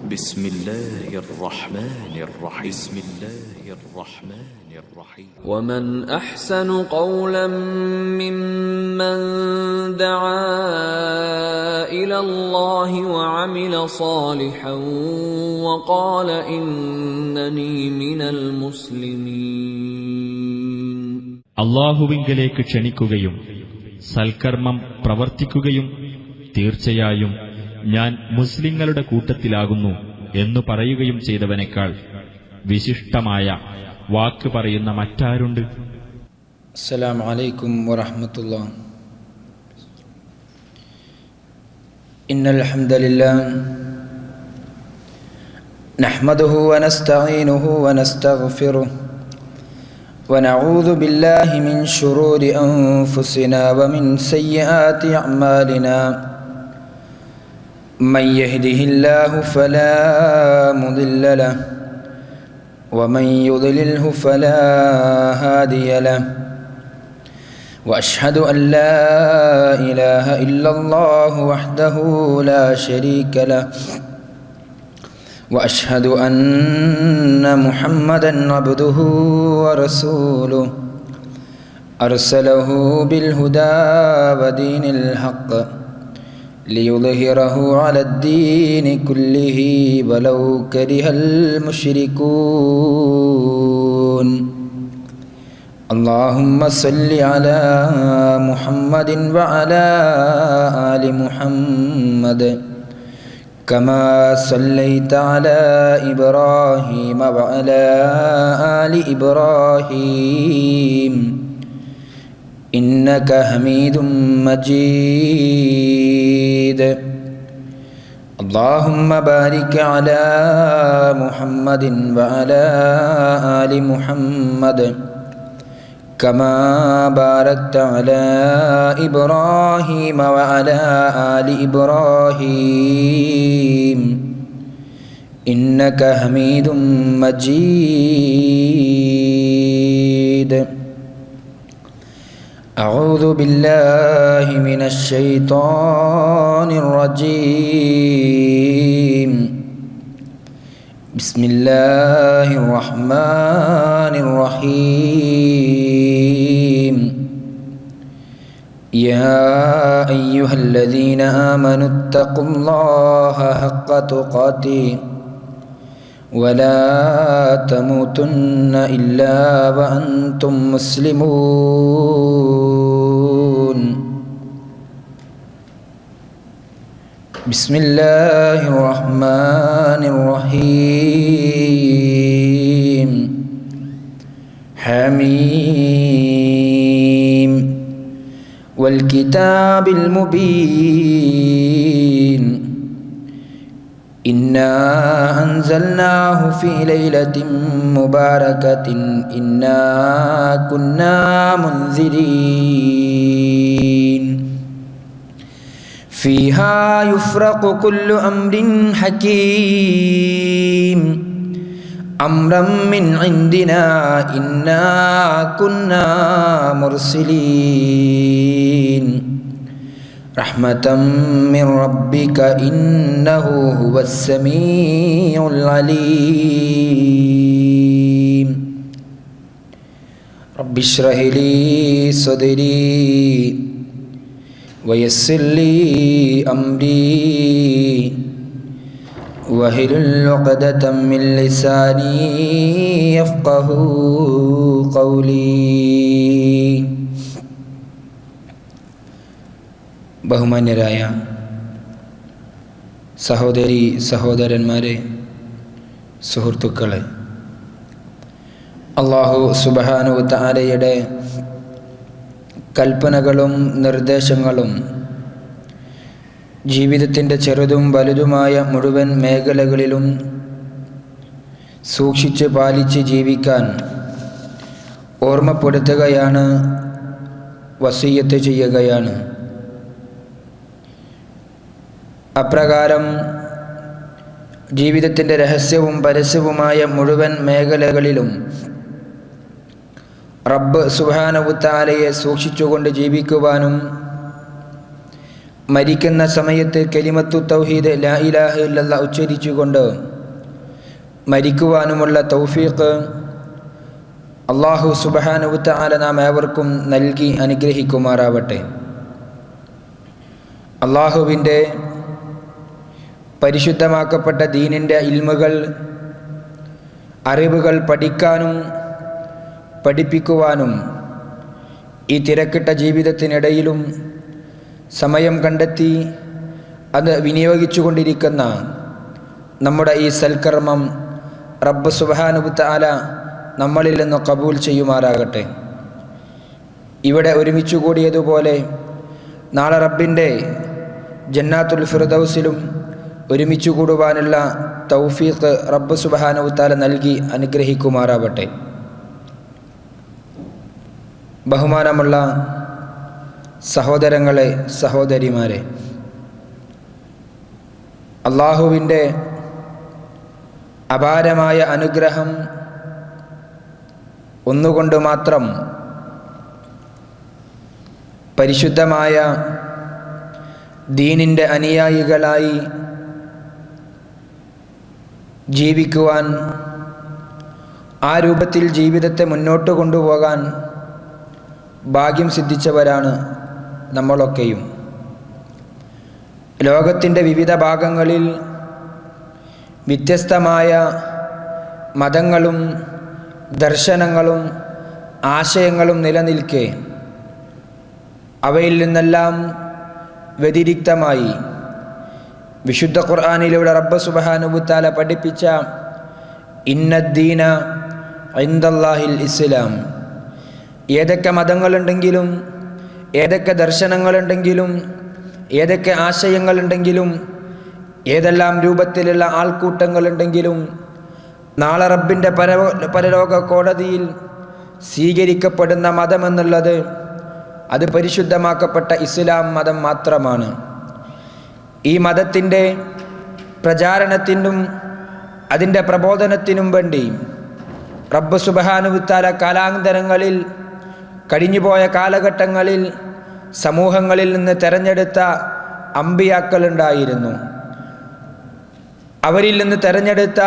بسم الله الرحمن الرحيم بسم الله الرحمن الرحيم ومن أحسن قولا ممن دعا إلى الله وعمل صالحا وقال إنني من المسلمين. അല്ലാഹുവിങ്കലേക്ക് ക്ഷണിക്കുകയും സൽക്കർമ്മം പ്രവർത്തിക്കുകയും തീർച്ചയായും ഞാൻ മുസ്ലിങ്ങളുടെ കൂട്ടത്തിലാകുന്നു എന്നു പറയുകയും ചെയ്തവനേക്കാൾ വിശിഷ്ടമായ വാക്ക് പറയുന്ന മറ്റാരുണ്ട്? അസ്സലാമു അലൈക്കും വറഹ്മത്തുള്ളാഹി. ഇന്നൽ ഹംദലില്ലാഹ് നഹ്മദുഹു വനസ്തഈനുഹു വനസ്തഗ്ഫിറുഹു വനഊദു ബില്ലാഹി മിൻ ശുറൂരി അൻഫുസിനാ വമിൻ സയ്യിആതി അഅ്മാലിനാ മൻ യഹ്ദിഹില്ലാഹു ഫലാ മുദില്ല ലഹു ومن يضلله فلا هادي له وأشهد أن لا إله إلا الله وحده لا شريك له وأشهد أن محمدا عبده ورسوله أرسله بالهدى ودين الحق ليظهره على الدين كله ولو كره المشركون. اللهم صل على محمد وعلى آل محمد كما صليت على إبراهيم وعلى آل إبراهيم إنك حميد مجيد. اللهم بارك على محمد وعلى آل محمد كما باركت على إبراهيم وعلى آل إبراهيم إنك حميد مجيد. أعوذ بالله من الشيطان الرجيم. بسم الله الرحمن الرحيم. يا أيها الذين آمنوا اتقوا الله حق تقاته ولا تموتن إلا وأنتم مسلمون. بسم الله الرحمن الرحيم. حميم والكتاب المبين. إنا أنزلناه في ليلة مباركة إنا كنا منذرين فيها يفرق كل أمر حكيم أمرا من عندنا إنا كنا مرسلين رحمة من ربك إنه هو السميع العليم. رب اشرح لي صدري ويسر لي أمري واحلل عقدة من لساني يفقه قولي. ബഹുമാന്യരായ സഹോദരീ സഹോദരന്മാരെ, സുഹൃത്തുക്കളെ, അല്ലാഹു സുബ്ഹാനഹു വ തആലയുടെ കൽപ്പനകളും നിർദ്ദേശങ്ങളും ജീവിതത്തിൻ്റെ ചെറുതും വലുതുമായ മുഴുവൻ മേഖലകളിലും സൂക്ഷിച്ച് പാലിച്ച് ജീവിക്കാൻ ഓർമ്മപ്പെടുത്തുകയാണ്, വസിയ്യത്ത് ചെയ്യുകയാണ്. അപ്രകാരം ജീവിതത്തിൻ്റെ രഹസ്യവും പരസ്യവുമായ മുഴുവൻ മേഖലകളിലും റബ്ബ് സുബ്ഹാനഹു വ തആലയെ സൂക്ഷിച്ചുകൊണ്ട് ജീവിക്കുവാനും മരിക്കുന്ന സമയത്ത് കലിമത്തു തൗഹീദ് ലാ ഇലാഹ ഇല്ലല്ലാഹ് ഉച്ചരിച്ചുകൊണ്ട് മരിക്കുവാനുമുള്ള തൗഫീഖ് അല്ലാഹു സുബ്ഹാനഹു വ തആല നാം ഏവർക്കും നൽകി അനുഗ്രഹിക്കുമാറാവട്ടെ. അല്ലാഹുവിൻ്റെ പരിശുദ്ധമാക്കപ്പെട്ട ദീനിൻ്റെ ഇൽമുകൾ, അറിവുകൾ പഠിക്കാനും പഠിപ്പിക്കുവാനും ഈ തിരക്കിട്ട ജീവിതത്തിനിടയിലും സമയം കണ്ടെത്തി അത് വിനിയോഗിച്ചു കൊണ്ടിരിക്കുന്ന നമ്മുടെ ഈ സൽക്കർമ്മം റബ്ബ് സുബ്ഹാനഹു വ തആല നമ്മളിൽ നിന്ന് ഖബൂൽ ചെയ്യുമാറാകട്ടെ. ഇവിടെ ഒരുമിച്ചു കൂടിയതുപോലെ നാളെ റബ്ബിൻ്റെ ജന്നാത്തുൽ ഫിർദൗസിലും ഒരുമിച്ചു കൂടുവാനുള്ള തൗഫീഖ് റബ്ബ് സുബ്ഹാനഹു വ തആല നൽകി അനുഗ്രഹിക്കുമാറാവട്ടെ. ബഹുമാനമുള്ള സഹോദരങ്ങളെ, സഹോദരിമാരെ, അല്ലാഹുവിൻ്റെ അപാരമായ അനുഗ്രഹം ഒന്നുകൊണ്ട് മാത്രം പരിശുദ്ധമായ ദീനിൻ്റെ അനുയായികളായി ജീവിക്കുവാൻ, ആ രൂപത്തിൽ ജീവിതത്തെ മുന്നോട്ട് കൊണ്ടുപോകാൻ ഭാഗ്യം സിദ്ധിച്ചവരാണ് നമ്മളൊക്കെയും. ലോകത്തിൻ്റെ വിവിധ ഭാഗങ്ങളിൽ വ്യത്യസ്തമായ മതങ്ങളും ദർശനങ്ങളും ആശയങ്ങളും നിലനിൽക്കെ അവയിൽ നിന്നെല്ലാം വ്യതിരിക്തമായി വിശുദ്ധ ഖുർആനിലൂടെ റബ്ബ് സുബ്ഹാനഹു വ തആല പഠിപ്പിച്ച ഇന്നദ്ദീന ഇൻദല്ലാഹിൽ ഇസ്ലാം, ഏതൊക്കെ മതങ്ങളുണ്ടെങ്കിലും, ഏതൊക്കെ ദർശനങ്ങളുണ്ടെങ്കിലും, ഏതൊക്കെ ആശയങ്ങളുണ്ടെങ്കിലും, ഏതെല്ലാം രൂപത്തിലുള്ള ആൾക്കൂട്ടങ്ങളുണ്ടെങ്കിലും, നാളെ റബ്ബിൻ്റെ പരലോക കോടതിയിൽ സ്വീകരിക്കപ്പെടുന്ന മതമെന്നുള്ളത് അത് പരിശുദ്ധമാക്കപ്പെട്ട ഇസ്ലാം മതം മാത്രമാണ്. ഈ മതത്തിൻ്റെ പ്രചാരണത്തിനും അതിൻ്റെ പ്രബോധനത്തിനും വേണ്ടി റബ്ബ് സുബ്ഹാനഹു വ തആല കാലാന്തരങ്ങളിൽ, കഴിഞ്ഞുപോയ കാലഘട്ടങ്ങളിൽ സമൂഹങ്ങളിൽ നിന്ന് തെരഞ്ഞെടുത്ത അമ്പിയാക്കളുണ്ടായിരുന്നു. അവരിൽ നിന്ന് തെരഞ്ഞെടുത്ത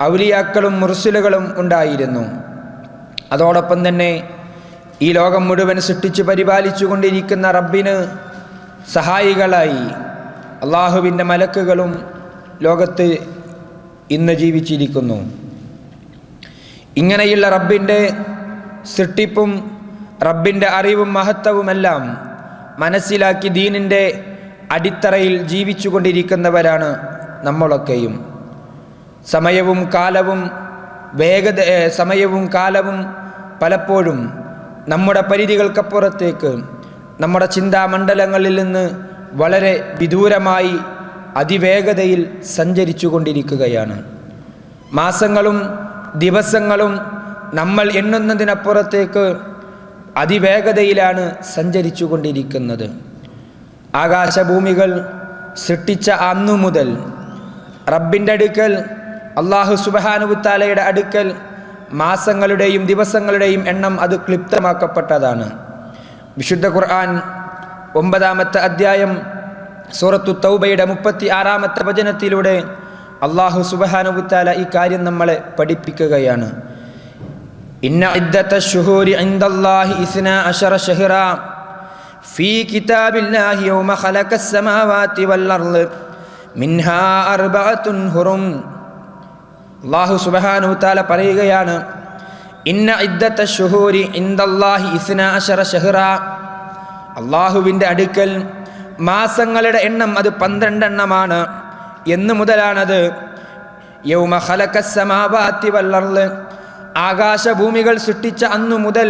ഔലിയാക്കളും മുർസലുകളും ഉണ്ടായിരുന്നു. അതോടൊപ്പം തന്നെ ഈ ലോകം മുഴുവൻ സൃഷ്ടിച്ച് പരിപാലിച്ചു കൊണ്ടിരിക്കുന്ന റബ്ബിന് സഹായികളായി അള്ളാഹുവിൻ്റെ മലക്കുകളും ലോകത്ത് ഇന്ന് ജീവിച്ചിരിക്കുന്നു. ഇങ്ങനെയുള്ള റബ്ബിൻ്റെ സൃഷ്ടിപ്പും റബ്ബിൻ്റെ അറിവും മഹത്വവുമെല്ലാം മനസ്സിലാക്കി ദീനിൻ്റെ അടിത്തറയിൽ ജീവിച്ചു കൊണ്ടിരിക്കുന്നവരാണ് നമ്മളൊക്കെയും. സമയവും കാലവും പലപ്പോഴും നമ്മുടെ പരിധികൾക്കപ്പുറത്തേക്ക്, നമ്മുടെ ചിന്താമണ്ഡലങ്ങളിൽ നിന്ന് വളരെ വിദൂരമായി അതിവേഗതയിൽ സഞ്ചരിച്ചു കൊണ്ടിരിക്കുകയാണ്. മാസങ്ങളും ദിവസങ്ങളും നമ്മൾ എണ്ണുന്നതിനപ്പുറത്തേക്ക് അതിവേഗതയിലാണ് സഞ്ചരിച്ചു കൊണ്ടിരിക്കുന്നത്. ആകാശഭൂമികൾ സൃഷ്ടിച്ച അന്നു മുതൽ റബ്ബിൻ്റെ അടുക്കൽ, അല്ലാഹു സുബ്ഹാനഹു വ തആലയുടെ അടുക്കൽ മാസങ്ങളുടെയും ദിവസങ്ങളുടെയും എണ്ണം അത് ക്ലിപ്തമാക്കപ്പെട്ടതാണ്. വിശുദ്ധ ഖുർആൻ 9-ാമത്തെ അധ്യായം സൂറത്തു തൗബയുടെ 36-ാമത്തെ വചനത്തിലൂടെ അല്ലാഹു സുബ്ഹാനഹു വ തആല ഈ കാര്യം നമ്മളെ പഠിപ്പിക്കുകയാണ്. ഇന്ന ഇദ്ദത്തശ് ശുഹൂരി ഇൻദല്ലാഹി 12 ശഹ്റാ ഫീ കിതാബില്ലാഹി യൗമ ഖലഖസ് സമാവാതി വൽ അർള് മിൻഹാ അർബഅത്തുൻ ഹുറും. അല്ലാഹു സുബ്ഹാനഹു വ തആല പറയുകയാണ്, ഇന്ന ഇദ്ദത്തശ് ശുഹൂരി ഇൻദല്ലാഹി 12 ശഹ്റാ, അല്ലാഹുവിൻ്റെ അടുക്കൽ മാസങ്ങളുടെ എണ്ണം അത് 12 എണ്ണമാണ്. എന്ന് മുതലാണത്? യൗമ ഖലഖസ് സമാവാതി വൽ അർള്, ആകാശഭൂമികൾ സൃഷ്ടിച്ച അന്നു മുതൽ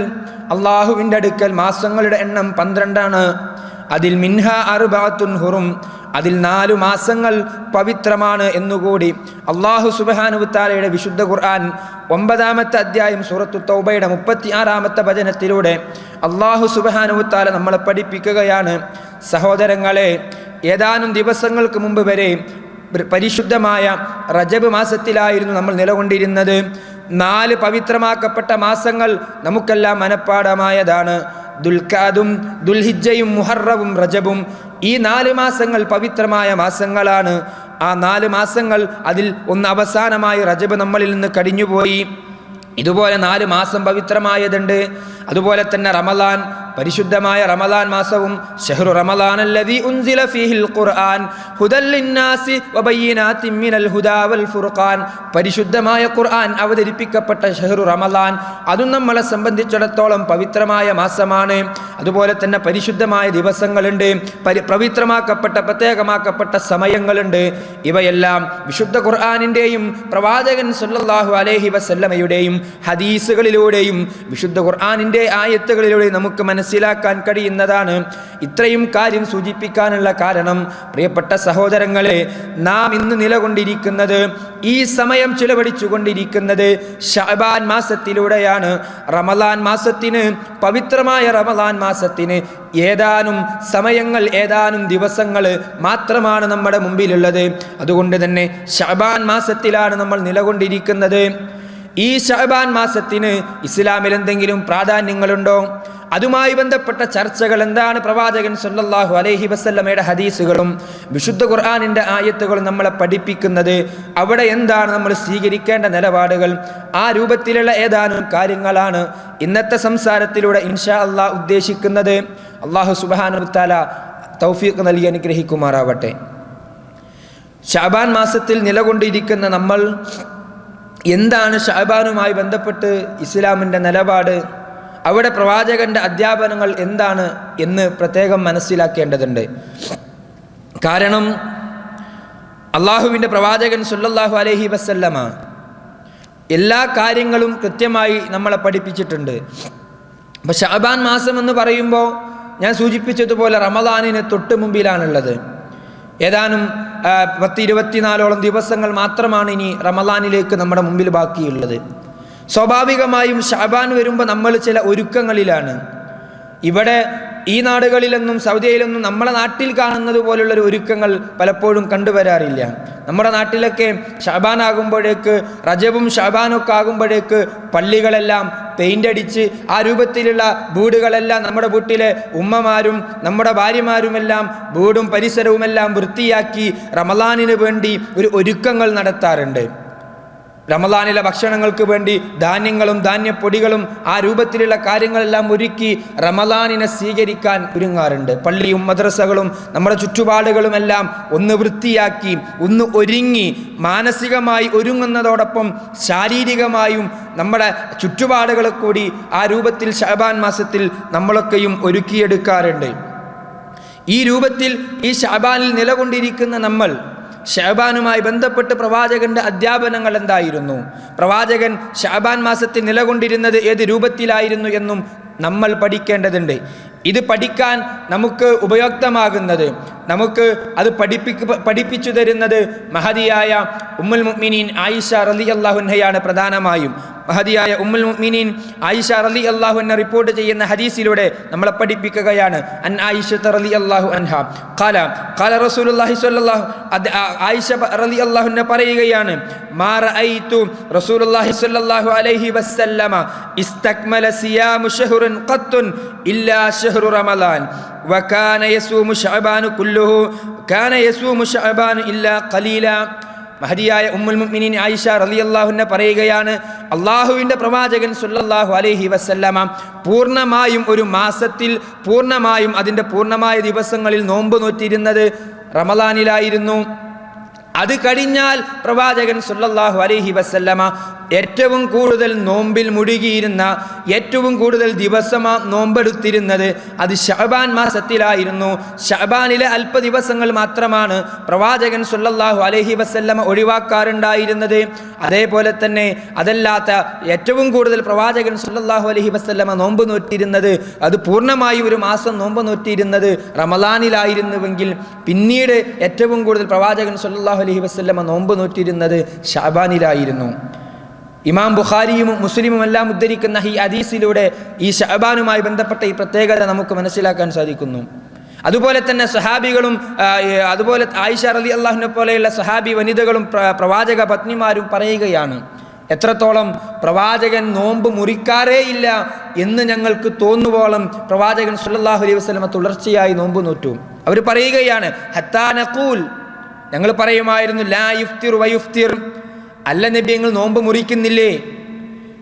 അല്ലാഹുവിൻ്റെ അടുക്കൽ മാസങ്ങളുടെ എണ്ണം 12 ആണ്. അതിൽ മിൻഹാ അർബഅത്തുൻ ഹുറും, അതിൽ 4 മാസങ്ങൾ പവിത്രമാണ് എന്നുകൂടി അല്ലാഹു സുബ്ഹാനഹു വ തആലയുടെ വിശുദ്ധ ഖുർആൻ 9-ാമത്തെ അധ്യായം സൂറത്തു തൗബയുടെ 36-ാമത്തെ വചനത്തിലൂടെ അല്ലാഹു സുബ്ഹാനഹു വ തആല നമ്മളെ പഠിപ്പിക്കുകയാണ്. സഹോദരങ്ങളെ, ഏതാനും ദിവസങ്ങൾക്ക് മുമ്പ് വരെ പരിശുദ്ധമായ റജബ് മാസത്തിലായിരുന്നു നമ്മൾ നിലകൊണ്ടിരുന്നത്. 4 പവിത്രമാക്കപ്പെട്ട മാസങ്ങൾ നമുക്കെല്ലാം മനഃപ്പാടമായതാണ്. ദുൽഖഅദും ദുൽഹിജ്ജയും മുഹറവും റജബും ഈ 4 മാസങ്ങൾ പവിത്രമായ മാസങ്ങളാണ്. ആ 4 മാസങ്ങൾ, അതിൽ ഒന്ന് അവസാനമായി റജബ് നമ്മളിൽ നിന്ന് കടിഞ്ഞുപോയി. ഇതുപോലെ 4 മാസം പവിത്രമായതുണ്ട്. അതുപോലെ തന്നെ റമളാൻ, പരിശുദ്ധമായ റമളാൻ മാസവും ശഹ്റു റമളാൻ അല്ലദീ ഉൻസില ഫീഹിൽ ഖുർആൻ ഹുദൽ ലിന്നാസി വബയ്യിനാതിൻ മിനൽ ഹുദാ വൽ ഫുർഖാൻ, പരിശുദ്ധമായ ഖുർആൻ അവതരിപ്പിക്കപ്പെട്ട ശഹ്റു റമളാൻ, അതും നമ്മളെ സംബന്ധിച്ചിടത്തോളം പവിത്രമായ മാസമാണ്. അതുപോലെ തന്നെ പരിശുദ്ധമായ ദിവസങ്ങളുണ്ട്, പവിത്രമാക്കപ്പെട്ട പ്രത്യേകമാക്കപ്പെട്ട സമയങ്ങളുണ്ട്. ഇവയെല്ലാം വിശുദ്ധ ഖുർആനിൻ്റെയും പ്രവാചകൻ സല്ലല്ലാഹു അലൈഹി വസല്ലമയുടെയും ഹദീസുകളിലൂടെയും വിശുദ്ധ ഖുർആനിൻ്റെ ആയത്തുകളിലൂടെ നമുക്ക് മനസ്സിലാക്കാൻ കഴിയുന്നതാണ്. ഇത്രയും കാര്യം സൂചിപ്പിക്കാനുള്ള കാരണം, പ്രിയപ്പെട്ട സഹോദരങ്ങളെ, നാം ഇന്ന് നിലകൊണ്ടിരിക്കുന്നത്, ഈ സമയം ചിലവഴിച്ചുകൊണ്ടിരിക്കുന്നത് ശഅബാൻ മാസത്തിലൂടെയാണ്. റമളാൻ മാസത്തിന്, പവിത്രമായ റമളാൻ മാസത്തിന് ഏതാനും സമയങ്ങൾ, ഏതാനും ദിവസങ്ങൾ മാത്രമാണ് നമ്മുടെ മുമ്പിലുള്ളത്. അതുകൊണ്ട് തന്നെ ശഅബാൻ മാസത്തിലാണ് നമ്മൾ നിലകൊണ്ടിരിക്കുന്നത്. ഈ ശഅബാൻ മാസത്തിന് ഇസ്ലാമിൽ എന്തെങ്കിലും പ്രാധാന്യങ്ങളുണ്ടോ? അതുമായി ബന്ധപ്പെട്ട ചർച്ചകൾ എന്താണ്? പ്രവാചകൻ സല്ലല്ലാഹു അലൈഹി വസല്ലമയുടെ ഹദീസുകളും വിശുദ്ധ ഖുർആനിൻ്റെ ആയത്തുകളും നമ്മളെ പഠിപ്പിക്കുന്നത്? അവിടെ എന്താണ് നമ്മൾ സ്വീകരിക്കേണ്ട നിലപാടുകൾ? ആ രൂപത്തിലുള്ള ഏതാനും കാര്യങ്ങളാണ് ഇന്നത്തെ സംസാരത്തിലൂടെ ഇൻഷാ അല്ലാഹ് ഉദ്ദേശിക്കുന്നത്. അല്ലാഹു സുബ്ഹാനഹു വ തആല തൗഫീഖ് നൽകി അനുഗ്രഹിക്കുമാറാവട്ടെ. ശഅബാൻ മാസത്തിൽ നിലകൊണ്ടിരിക്കുന്ന നമ്മൾ എന്താണ് ശഅബാനുമായി ബന്ധപ്പെട്ട് ഇസ്ലാമിൻ്റെ നിലപാട്, അവിടെ പ്രവാചകന്റെ അധ്യാപനങ്ങൾ എന്താണ് എന്ന് പ്രത്യേകം മനസ്സിലാക്കേണ്ടതുണ്ട്. കാരണം അള്ളാഹുവിൻ്റെ പ്രവാചകൻ സല്ലല്ലാഹു അലൈഹി വസല്ലമ എല്ലാ കാര്യങ്ങളും കൃത്യമായി നമ്മളെ പഠിപ്പിച്ചിട്ടുണ്ട്. അപ്പോൾ ശഅബാൻ മാസം എന്ന് പറയുമ്പോൾ ഞാൻ സൂചിപ്പിച്ചതുപോലെ റമളാനിന് തൊട്ട് മുമ്പിലാണുള്ളത്. ഏതാനും 10-24 ദിവസങ്ങൾ മാത്രമാണ് ഇനി റമളാനിലേക്ക് നമ്മുടെ മുമ്പിൽ ബാക്കിയുള്ളത്. സ്വാഭാവികമായും ശഅബാൻ വരുമ്പോൾ നമ്മൾ ചില ഒരുക്കങ്ങളിലാണ്. ഇവിടെ ഈ നാടുകളിലൊന്നും സൗദിയിലൊന്നും നമ്മളെ നാട്ടിൽ കാണുന്നത് പോലുള്ളൊരു ഒരുക്കങ്ങൾ പലപ്പോഴും കണ്ടുവരാറില്ല. നമ്മുടെ നാട്ടിലൊക്കെ ശഅബാൻ ആകുമ്പോഴേക്ക്, റജബും ശഅബാനൊക്കെ ആകുമ്പോഴേക്ക് പള്ളികളെല്ലാം പെയിൻ്റ് അടിച്ച് ആ രൂപത്തിലുള്ള വീടുകളെല്ലാം നമ്മുടെ വീട്ടിലെ ഉമ്മമാരും നമ്മുടെ ഭാര്യമാരുമെല്ലാം വീടും പരിസരവുമെല്ലാം വൃത്തിയാക്കി റമളാനിന് വേണ്ടി ഒരു ഒരുക്കങ്ങൾ നടത്താറുണ്ട്. റമളാനിലെ ഭക്ഷണങ്ങൾക്ക് വേണ്ടി ധാന്യങ്ങളും ധാന്യപ്പൊടികളും ആ രൂപത്തിലുള്ള കാര്യങ്ങളെല്ലാം ഒരുക്കി റമളാനിനെ സ്വീകരിക്കാൻ ഒരുങ്ങാറുണ്ട്. പള്ളിയും മദ്രസകളും നമ്മുടെ ചുറ്റുപാടുകളുമെല്ലാം ഒന്ന് വൃത്തിയാക്കി, ഒന്ന് ഒരുങ്ങി, മാനസികമായി ഒരുങ്ങുന്നതോടൊപ്പം ശാരീരികമായും നമ്മുടെ ചുറ്റുപാടുകളെ കൂടി ആ രൂപത്തിൽ ശഅബാൻ മാസത്തിൽ നമ്മളൊക്കെയും ഒരുക്കിയെടുക്കാറുണ്ട്. ഈ രൂപത്തിൽ ഈ ശഅബാനിൽ നിലകൊണ്ടിരിക്കുന്ന നമ്മൾ ശഅബാനുമായി ബന്ധപ്പെട്ട് പ്രവാചകന്റെ അധ്യാപനങ്ങൾ എന്തായിരുന്നു, പ്രവാചകൻ ശഅബാൻ മാസത്തിൽ നിലകൊണ്ടിരുന്നത് ഏത് രൂപത്തിലായിരുന്നു എന്നും നമ്മൾ പഠിക്കേണ്ടതുണ്ട്. ഇത് പഠിക്കാൻ നമുക്ക് ഉപയുക്തമാകുന്നത്, നമുക്ക് അത് പഠിപ്പിച്ചു തരുന്നത് മഹദിയായ ഉമ്മുൽ മുഅ്മിനീൻ ആയിഷ റളിയല്ലാഹു അൻഹയാണ് പ്രധാനമായും. മഹദിയായ ഉമ്മുൽ മുഅ്മിനീൻ ആയിഷ റളിയല്ലാഹു അൻഹ റിപ്പോർട്ട് ചെയ്യുന്ന ഹദീസിലൂടെ നമ്മളെ പഠിപ്പിക്കുകയാണ്. അൻ ആയിഷ റളിയല്ലാഹു അൻഹ ഖാല റസൂലുള്ളാഹി സ്വല്ലല്ലാഹു ആയിഷ റളിയല്ലാഹു അൻഹ പറയുകയാണ്, മാ റഅയ്തു റസൂലുള്ളാഹി സ്വല്ലല്ലാഹു അലൈഹി വസല്ലമ ഇസ്തക്മല സിയാമു ശഹ്റൻ ഖത്തുൻ ഇല്ലാ ശഹ്റു റമളാൻ വകാന യസൂമു ശഅബാനു കുല്ലുഹു കാന യസൂമു ശഅബാനു ഇല്ലാ ഖലീല. മഹദിയായ ഉമ്മുൽ മുഅ്മിനീൻ ആയിഷ റളിയല്ലാഹു അൻഹ പറയുകയാണ്, അള്ളാഹുവിൻ്റെ പ്രവാചകൻ സല്ലല്ലാഹു അലൈഹി വസല്ലമ പൂർണ്ണമായും ഒരു മാസത്തിൽ പൂർണ്ണമായും അതിൻ്റെ പൂർണ്ണമായ ദിവസങ്ങളിൽ നോമ്പ് നോറ്റിരുന്നത് റമളാനിലായിരുന്നു. അത് കഴിഞ്ഞാൽ പ്രവാചകൻ സല്ലല്ലാഹു അലൈഹി വസല്ലമ ഏറ്റവും കൂടുതൽ നോമ്പിൽ മുഴുകിയിരുന്ന, ഏറ്റവും കൂടുതൽ ദിവസം നോമ്പെടുത്തിരുന്നത് അത് ശഅബാൻ മാസത്തിലായിരുന്നു. ശഅബാനിലെ അല്പ ദിവസങ്ങൾ മാത്രമാണ് പ്രവാചകൻ സല്ലല്ലാഹു അലൈഹി വസല്ലമ ഒഴിവാക്കാറുണ്ടായിരുന്നത്. അതേപോലെ തന്നെ അതല്ലാത്ത ഏറ്റവും കൂടുതൽ പ്രവാചകൻ സല്ലല്ലാഹു അലൈഹി വസല്ലമ നോമ്പ് നോറ്റിരുന്നത്, അത് പൂർണ്ണമായി ഒരു മാസം നോമ്പ് നോറ്റിരുന്നത് റമളാനിലായിരുന്നുവെങ്കിൽ പിന്നീട് ഏറ്റവും കൂടുതൽ പ്രവാചകൻ സല്ലല്ലാഹു അലൈഹി വസല്ലമ നോമ്പ് നോറ്റിരുന്നത് ശഅബാനിലായിരുന്നു. ഇമാം ബുഖാരിയും മുസ്ലിമും എല്ലാം ഉദ്ധരിക്കുന്ന ഈ ഹദീസിലൂടെ ഈ ശഅബാനുമായി ബന്ധപ്പെട്ട ഈ പ്രത്യേകത നമുക്ക് മനസ്സിലാക്കാൻ സാധിക്കുന്നു. അതുപോലെ തന്നെ സഹാബികളും അതുപോലെ ആയിഷ റളിയല്ലാഹു അൻഹ പോലെയുള്ള സഹാബി വനിതകളും പ്രവാചക പത്നിമാരും പറയുകയാണ്, എത്രത്തോളം പ്രവാചകൻ നോമ്പ് മുറിക്കാറേയില്ല എന്ന് ഞങ്ങൾക്ക് തോന്നുവോളം പ്രവാചകൻ സല്ലല്ലാഹു അലൈഹി വസല്ലമ തുടർച്ചയായി നോമ്പ് നോറ്റു. അവർ പറയുകയാണ്, ഹത്താ നഖൂൽ, ഞങ്ങൾ പറയുമായിരുന്നു, ലാ യുഫ്തിർ വയുഫ്തിർ, അല്ല നബി നിങ്ങൾ നോമ്പ് മുറിക്കുന്നില്ലേ,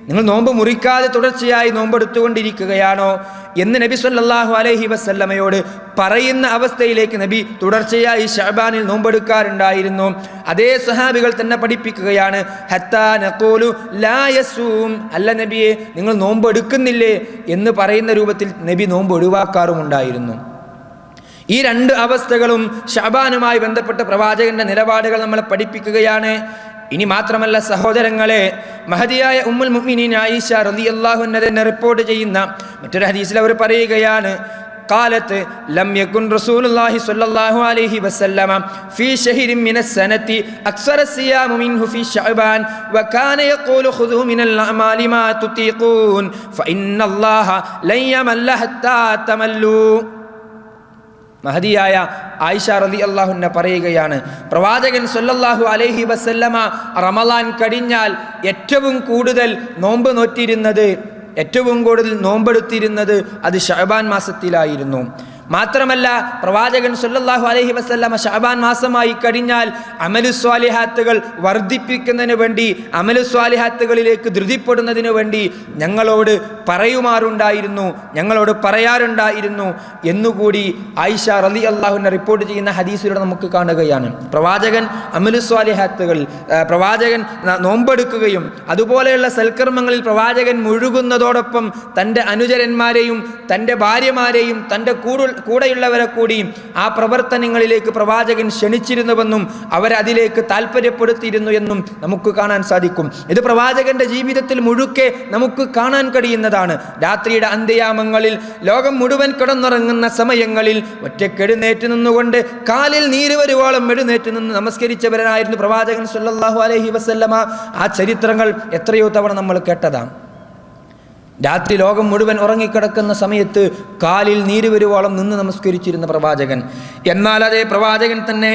നിങ്ങൾ നോമ്പ് മുറിക്കാതെ തുടർച്ചയായി നോമ്പെടുത്തുകൊണ്ടിരിക്കുകയാണോ എന്ന് നബി സല്ലല്ലാഹു അലൈഹി വസല്ലമയോട് പറയുന്ന അവസ്ഥയിലേക്ക് നബി തുടർച്ചയായി ശഅബാനിൽ നോമ്പെടുക്കാറുണ്ടായിരുന്നു. അതേ സ്വഹാബികൾ തന്നെ പഠിപ്പിക്കുകയാണ്, ഹത്താ നഖൂലു ലാ യസൂം, അല്ല നബിയെ നിങ്ങൾ നോമ്പ് എടുക്കുന്നില്ലേ എന്ന് പറയുന്ന രൂപത്തിൽ നബി നോമ്പ് ഒഴിവാക്കാറുമുണ്ടായിരുന്നു. ഈ രണ്ട് അവസ്ഥകളും ശഅബാനുമായി ബന്ധപ്പെട്ട പ്രവാചകന്റെ നിലപാടുകൾ നമ്മളെ പഠിപ്പിക്കുകയാണ്. ഇനി മാത്രമല്ല സഹോദരങ്ങളെ, മഹദിയായ ഉമ്മുൽ മുഅ്മിനീൻ ആയിഷ റളിയല്ലാഹു അൻഹ തന്നെ റിപ്പോർട്ട് ചെയ്യുന്ന മറ്റൊരു ഹദീസിൽ അവർ പറയുകയാണ്, ഖാലത്ത് ലം യകുൻ റസൂലുള്ളാഹി സ്വല്ലല്ലാഹു അലൈഹി വസല്ലമ ഫീ ശഹരിൻ മിനസ് സനതി അക്സറ സിയാമു മിൻഹു ഫീ ശഅബാൻ വകാന യഖൂലു ഖുദൂ മിനൽ അഅമാലി മാ തുതീഖൂൻ ഫഇന്നല്ലാഹ ലൻ യമല്ല ഹത്താ തമല്ലൂ. മഹദിയായ ആയിഷ റളിയല്ലാഹു അൻഹ പറയുകയാണ്, പ്രവാചകൻ സല്ലല്ലാഹു അലൈഹി വസല്ലമ റമളാൻ കഴിഞ്ഞാൽ ഏറ്റവും കൂടുതൽ നോമ്പെടുത്തിരുന്നത് അത് ശഅബാൻ മാസത്തിലായിരുന്നു. മാത്രമല്ല പ്രവാചകൻ സല്ലല്ലാഹു അലൈഹി വസല്ലമ ശഅബാൻ മാസമായി കഴിഞ്ഞാൽ അമലു സ്വാലിഹാത്തുകൾ വർദ്ധിപ്പിക്കുന്നതിന് വേണ്ടി, അമലു സ്വാലിഹാത്തുകളിലേക്ക് ധൃതിപ്പെടുന്നതിന് വേണ്ടി ഞങ്ങളോട് പറയാറുണ്ടായിരുന്നു എന്നുകൂടി ആയിഷ റളിയല്ലാഹു അൻഹ റിപ്പോർട്ട് ചെയ്യുന്ന ഹദീസിലൂടെ നമുക്ക് കാണുകയാണ്. പ്രവാചകൻ അമലു സ്വാലിഹാത്തുകൾ, പ്രവാചകൻ നോമ്പെടുക്കുകയും അതുപോലെയുള്ള സൽക്കർമ്മങ്ങളിൽ പ്രവാചകൻ മുഴുകുന്നതോടൊപ്പം തൻ്റെ അനുചരന്മാരെയും തൻ്റെ ഭാര്യമാരെയും തൻ്റെ കൂടെയുള്ളവരെ കൂടി ആ പ്രവർത്തനങ്ങളിലേക്ക് പ്രവാചകൻ ക്ഷണിച്ചിരുന്നുവെന്നും അവരതിലേക്ക് താല്പര്യപ്പെടുത്തിയിരുന്നു എന്നും നമുക്ക് കാണാൻ സാധിക്കും. ഇത് പ്രവാചകന്റെ ജീവിതത്തിൽ മുഴുക്കെ നമുക്ക് കാണാൻ കഴിയുന്നതാണ്. രാത്രിയുടെ അന്ത്യയാമങ്ങളിൽ ലോകം മുഴുവൻ കിടന്നുറങ്ങുന്ന സമയങ്ങളിൽ ഒറ്റക്കെഴുന്നേറ്റ് നിന്നുകൊണ്ട് കാലിൽ നീര് വരുവോളം എഴുന്നേറ്റ് നിന്ന് നമസ്കരിച്ചവരായിരുന്നു പ്രവാചകൻ സല്ലല്ലാഹു അലൈഹി വസല്ലമ. ആ ചരിത്രങ്ങൾ എത്രയോ തവണ നമ്മൾ കേട്ടതാണ്. രാത്രി ലോകം മുഴുവൻ ഉറങ്ങിക്കിടക്കുന്ന സമയത്ത് കാലിൽ നീര് വരുവോളം നിന്ന് നമസ്കരിച്ചിരുന്ന പ്രവാചകൻ. എന്നാൽ അതേ പ്രവാചകൻ തന്നെ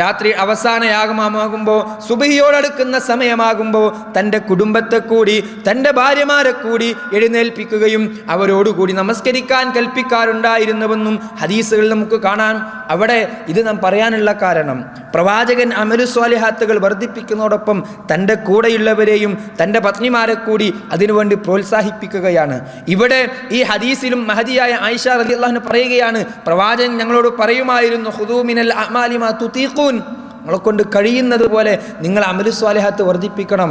രാത്രി അവസാന യാഗമാകുമ്പോൾ, സുബഹിയോടടുക്കുന്ന സമയമാകുമ്പോൾ തൻ്റെ കുടുംബത്തെ കൂടി തൻ്റെ ഭാര്യമാരെ കൂടി എഴുന്നേൽപ്പിക്കുകയും അവരോടുകൂടി നമസ്കരിക്കാൻ കൽപ്പിക്കാറുണ്ടായിരുന്നുവെന്നും ഹദീസുകളിൽ നമുക്ക് കാണാൻ. അവിടെ ഇത് നാം പറയാനുള്ള കാരണം, പ്രവാചകൻ അമലു സ്വാലിഹാത്തുകൾ വർദ്ധിപ്പിക്കുന്നതോടൊപ്പം തൻ്റെ കൂടെയുള്ളവരെയും തൻ്റെ പത്നിമാരെ കൂടി അതിനുവേണ്ടി പ്രോത്സാഹിപ്പിക്കുകയാണ്. ഇവിടെ ഈ ഹദീസിലും മഹദിയായ ആയിഷ റളിയല്ലാഹു അൻഹ പറയുകയാണ്, പ്രവാചകൻ ഞങ്ങളോട് പറയുമായിരുന്നു, ഖുദൂ മിനൽ അഅമാലി മാ തുതീഖൂൻ, നിങ്ങളെ കൊണ്ട് കഴിയുന്നത് പോലെ നിങ്ങൾ അമലു സ്വാലിഹാത്ത് വർദ്ധിപ്പിക്കണം.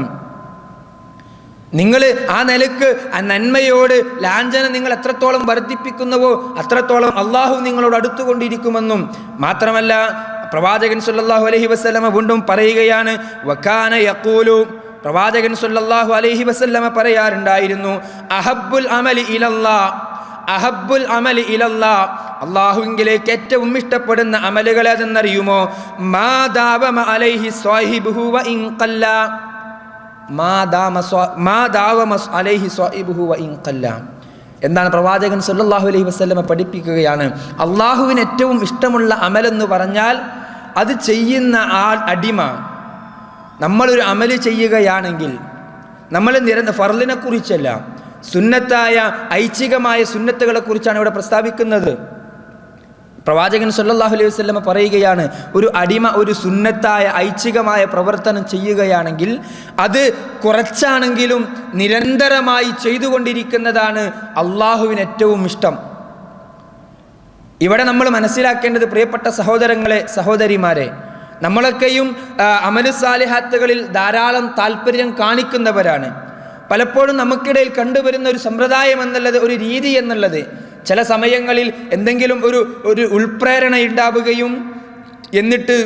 നിങ്ങൾ ആ നിലക്ക് ആ നന്മയോട് ലാഞ്ചന നിങ്ങൾ എത്രത്തോളം വർദ്ധിപ്പിക്കുന്നുവോ അത്രത്തോളം അള്ളാഹു നിങ്ങളോട് അടുത്തുകൊണ്ടിരിക്കുമെന്നും മാത്രമല്ല പ്രവാചകൻ സല്ലല്ലാഹു അലൈഹി വസല്ലമ വീണ്ടും പറയുകയാണ്, വകാന യഖൂലു, പ്രവാചകൻ സല്ലല്ലാഹു അലൈഹി വസല്ലമ പറയാറുണ്ടായിരുന്നു, അഹബ്ബുൽ അമലി ഇലല്ലാ, അല്ലാഹുവിലേക്ക് ഏറ്റവും ഇഷ്ടപ്പെടുന്ന അമലുകൾ ഏതെന്നറിയുമോ? മാ ദാവമ അലൈഹി സ്വാഹിബുഹു വ ഇൻ ഖല്ല, എന്താണ് പ്രവാചകൻ സല്ലല്ലാഹു അലൈഹി വസല്ലമ പഠിപ്പിക്കുകയാണ്, അള്ളാഹുവിന് ഏറ്റവും ഇഷ്ടമുള്ള അമലെന്ന് പറഞ്ഞാൽ അത് ചെയ്യുന്ന അടിമ. നമ്മളൊരു അമല് ചെയ്യുകയാണെങ്കിൽ നമ്മൾ ഫർളിനെ കുറിച്ചല്ല, സുന്നത്തായ ഐച്ഛികമായ സുന്നത്തുകളെ കുറിച്ചാണ് ഇവിടെ പ്രസ്താവിക്കുന്നത്. പ്രവാചകൻ സല്ലല്ലാഹു അലൈഹി വസല്ലമ പറയുകയാണ്, ഒരു അടിമ ഒരു സുന്നത്തായ ഐച്ഛികമായ പ്രവർത്തനം ചെയ്യുകയാണെങ്കിൽ അത് കുറച്ചാണെങ്കിലും നിരന്തരമായി ചെയ്തുകൊണ്ടിരിക്കുന്നതാണ് അള്ളാഹുവിന് ഏറ്റവും ഇഷ്ടം. ഇവിടെ നമ്മൾ മനസ്സിലാക്കേണ്ടത്, പ്രിയപ്പെട്ട സഹോദരങ്ങളെ, സഹോദരിമാരെ, നമ്മളൊക്കെയും അമലു സാലിഹാത്തുകളിൽ ധാരാളം താല്പര്യം കാണിക്കുന്നവരാണ്. പലപ്പോഴും നമുക്കിടയിൽ കണ്ടുവരുന്ന ഒരു സമ്പ്രദായം എന്നുള്ളത്, ഒരു രീതി എന്നുള്ളത്, ചില സമയങ്ങളിൽ എന്തെങ്കിലും ഒരു ഉൾപ്രേരണ ഉണ്ടാവുകയും എന്നിട്ട്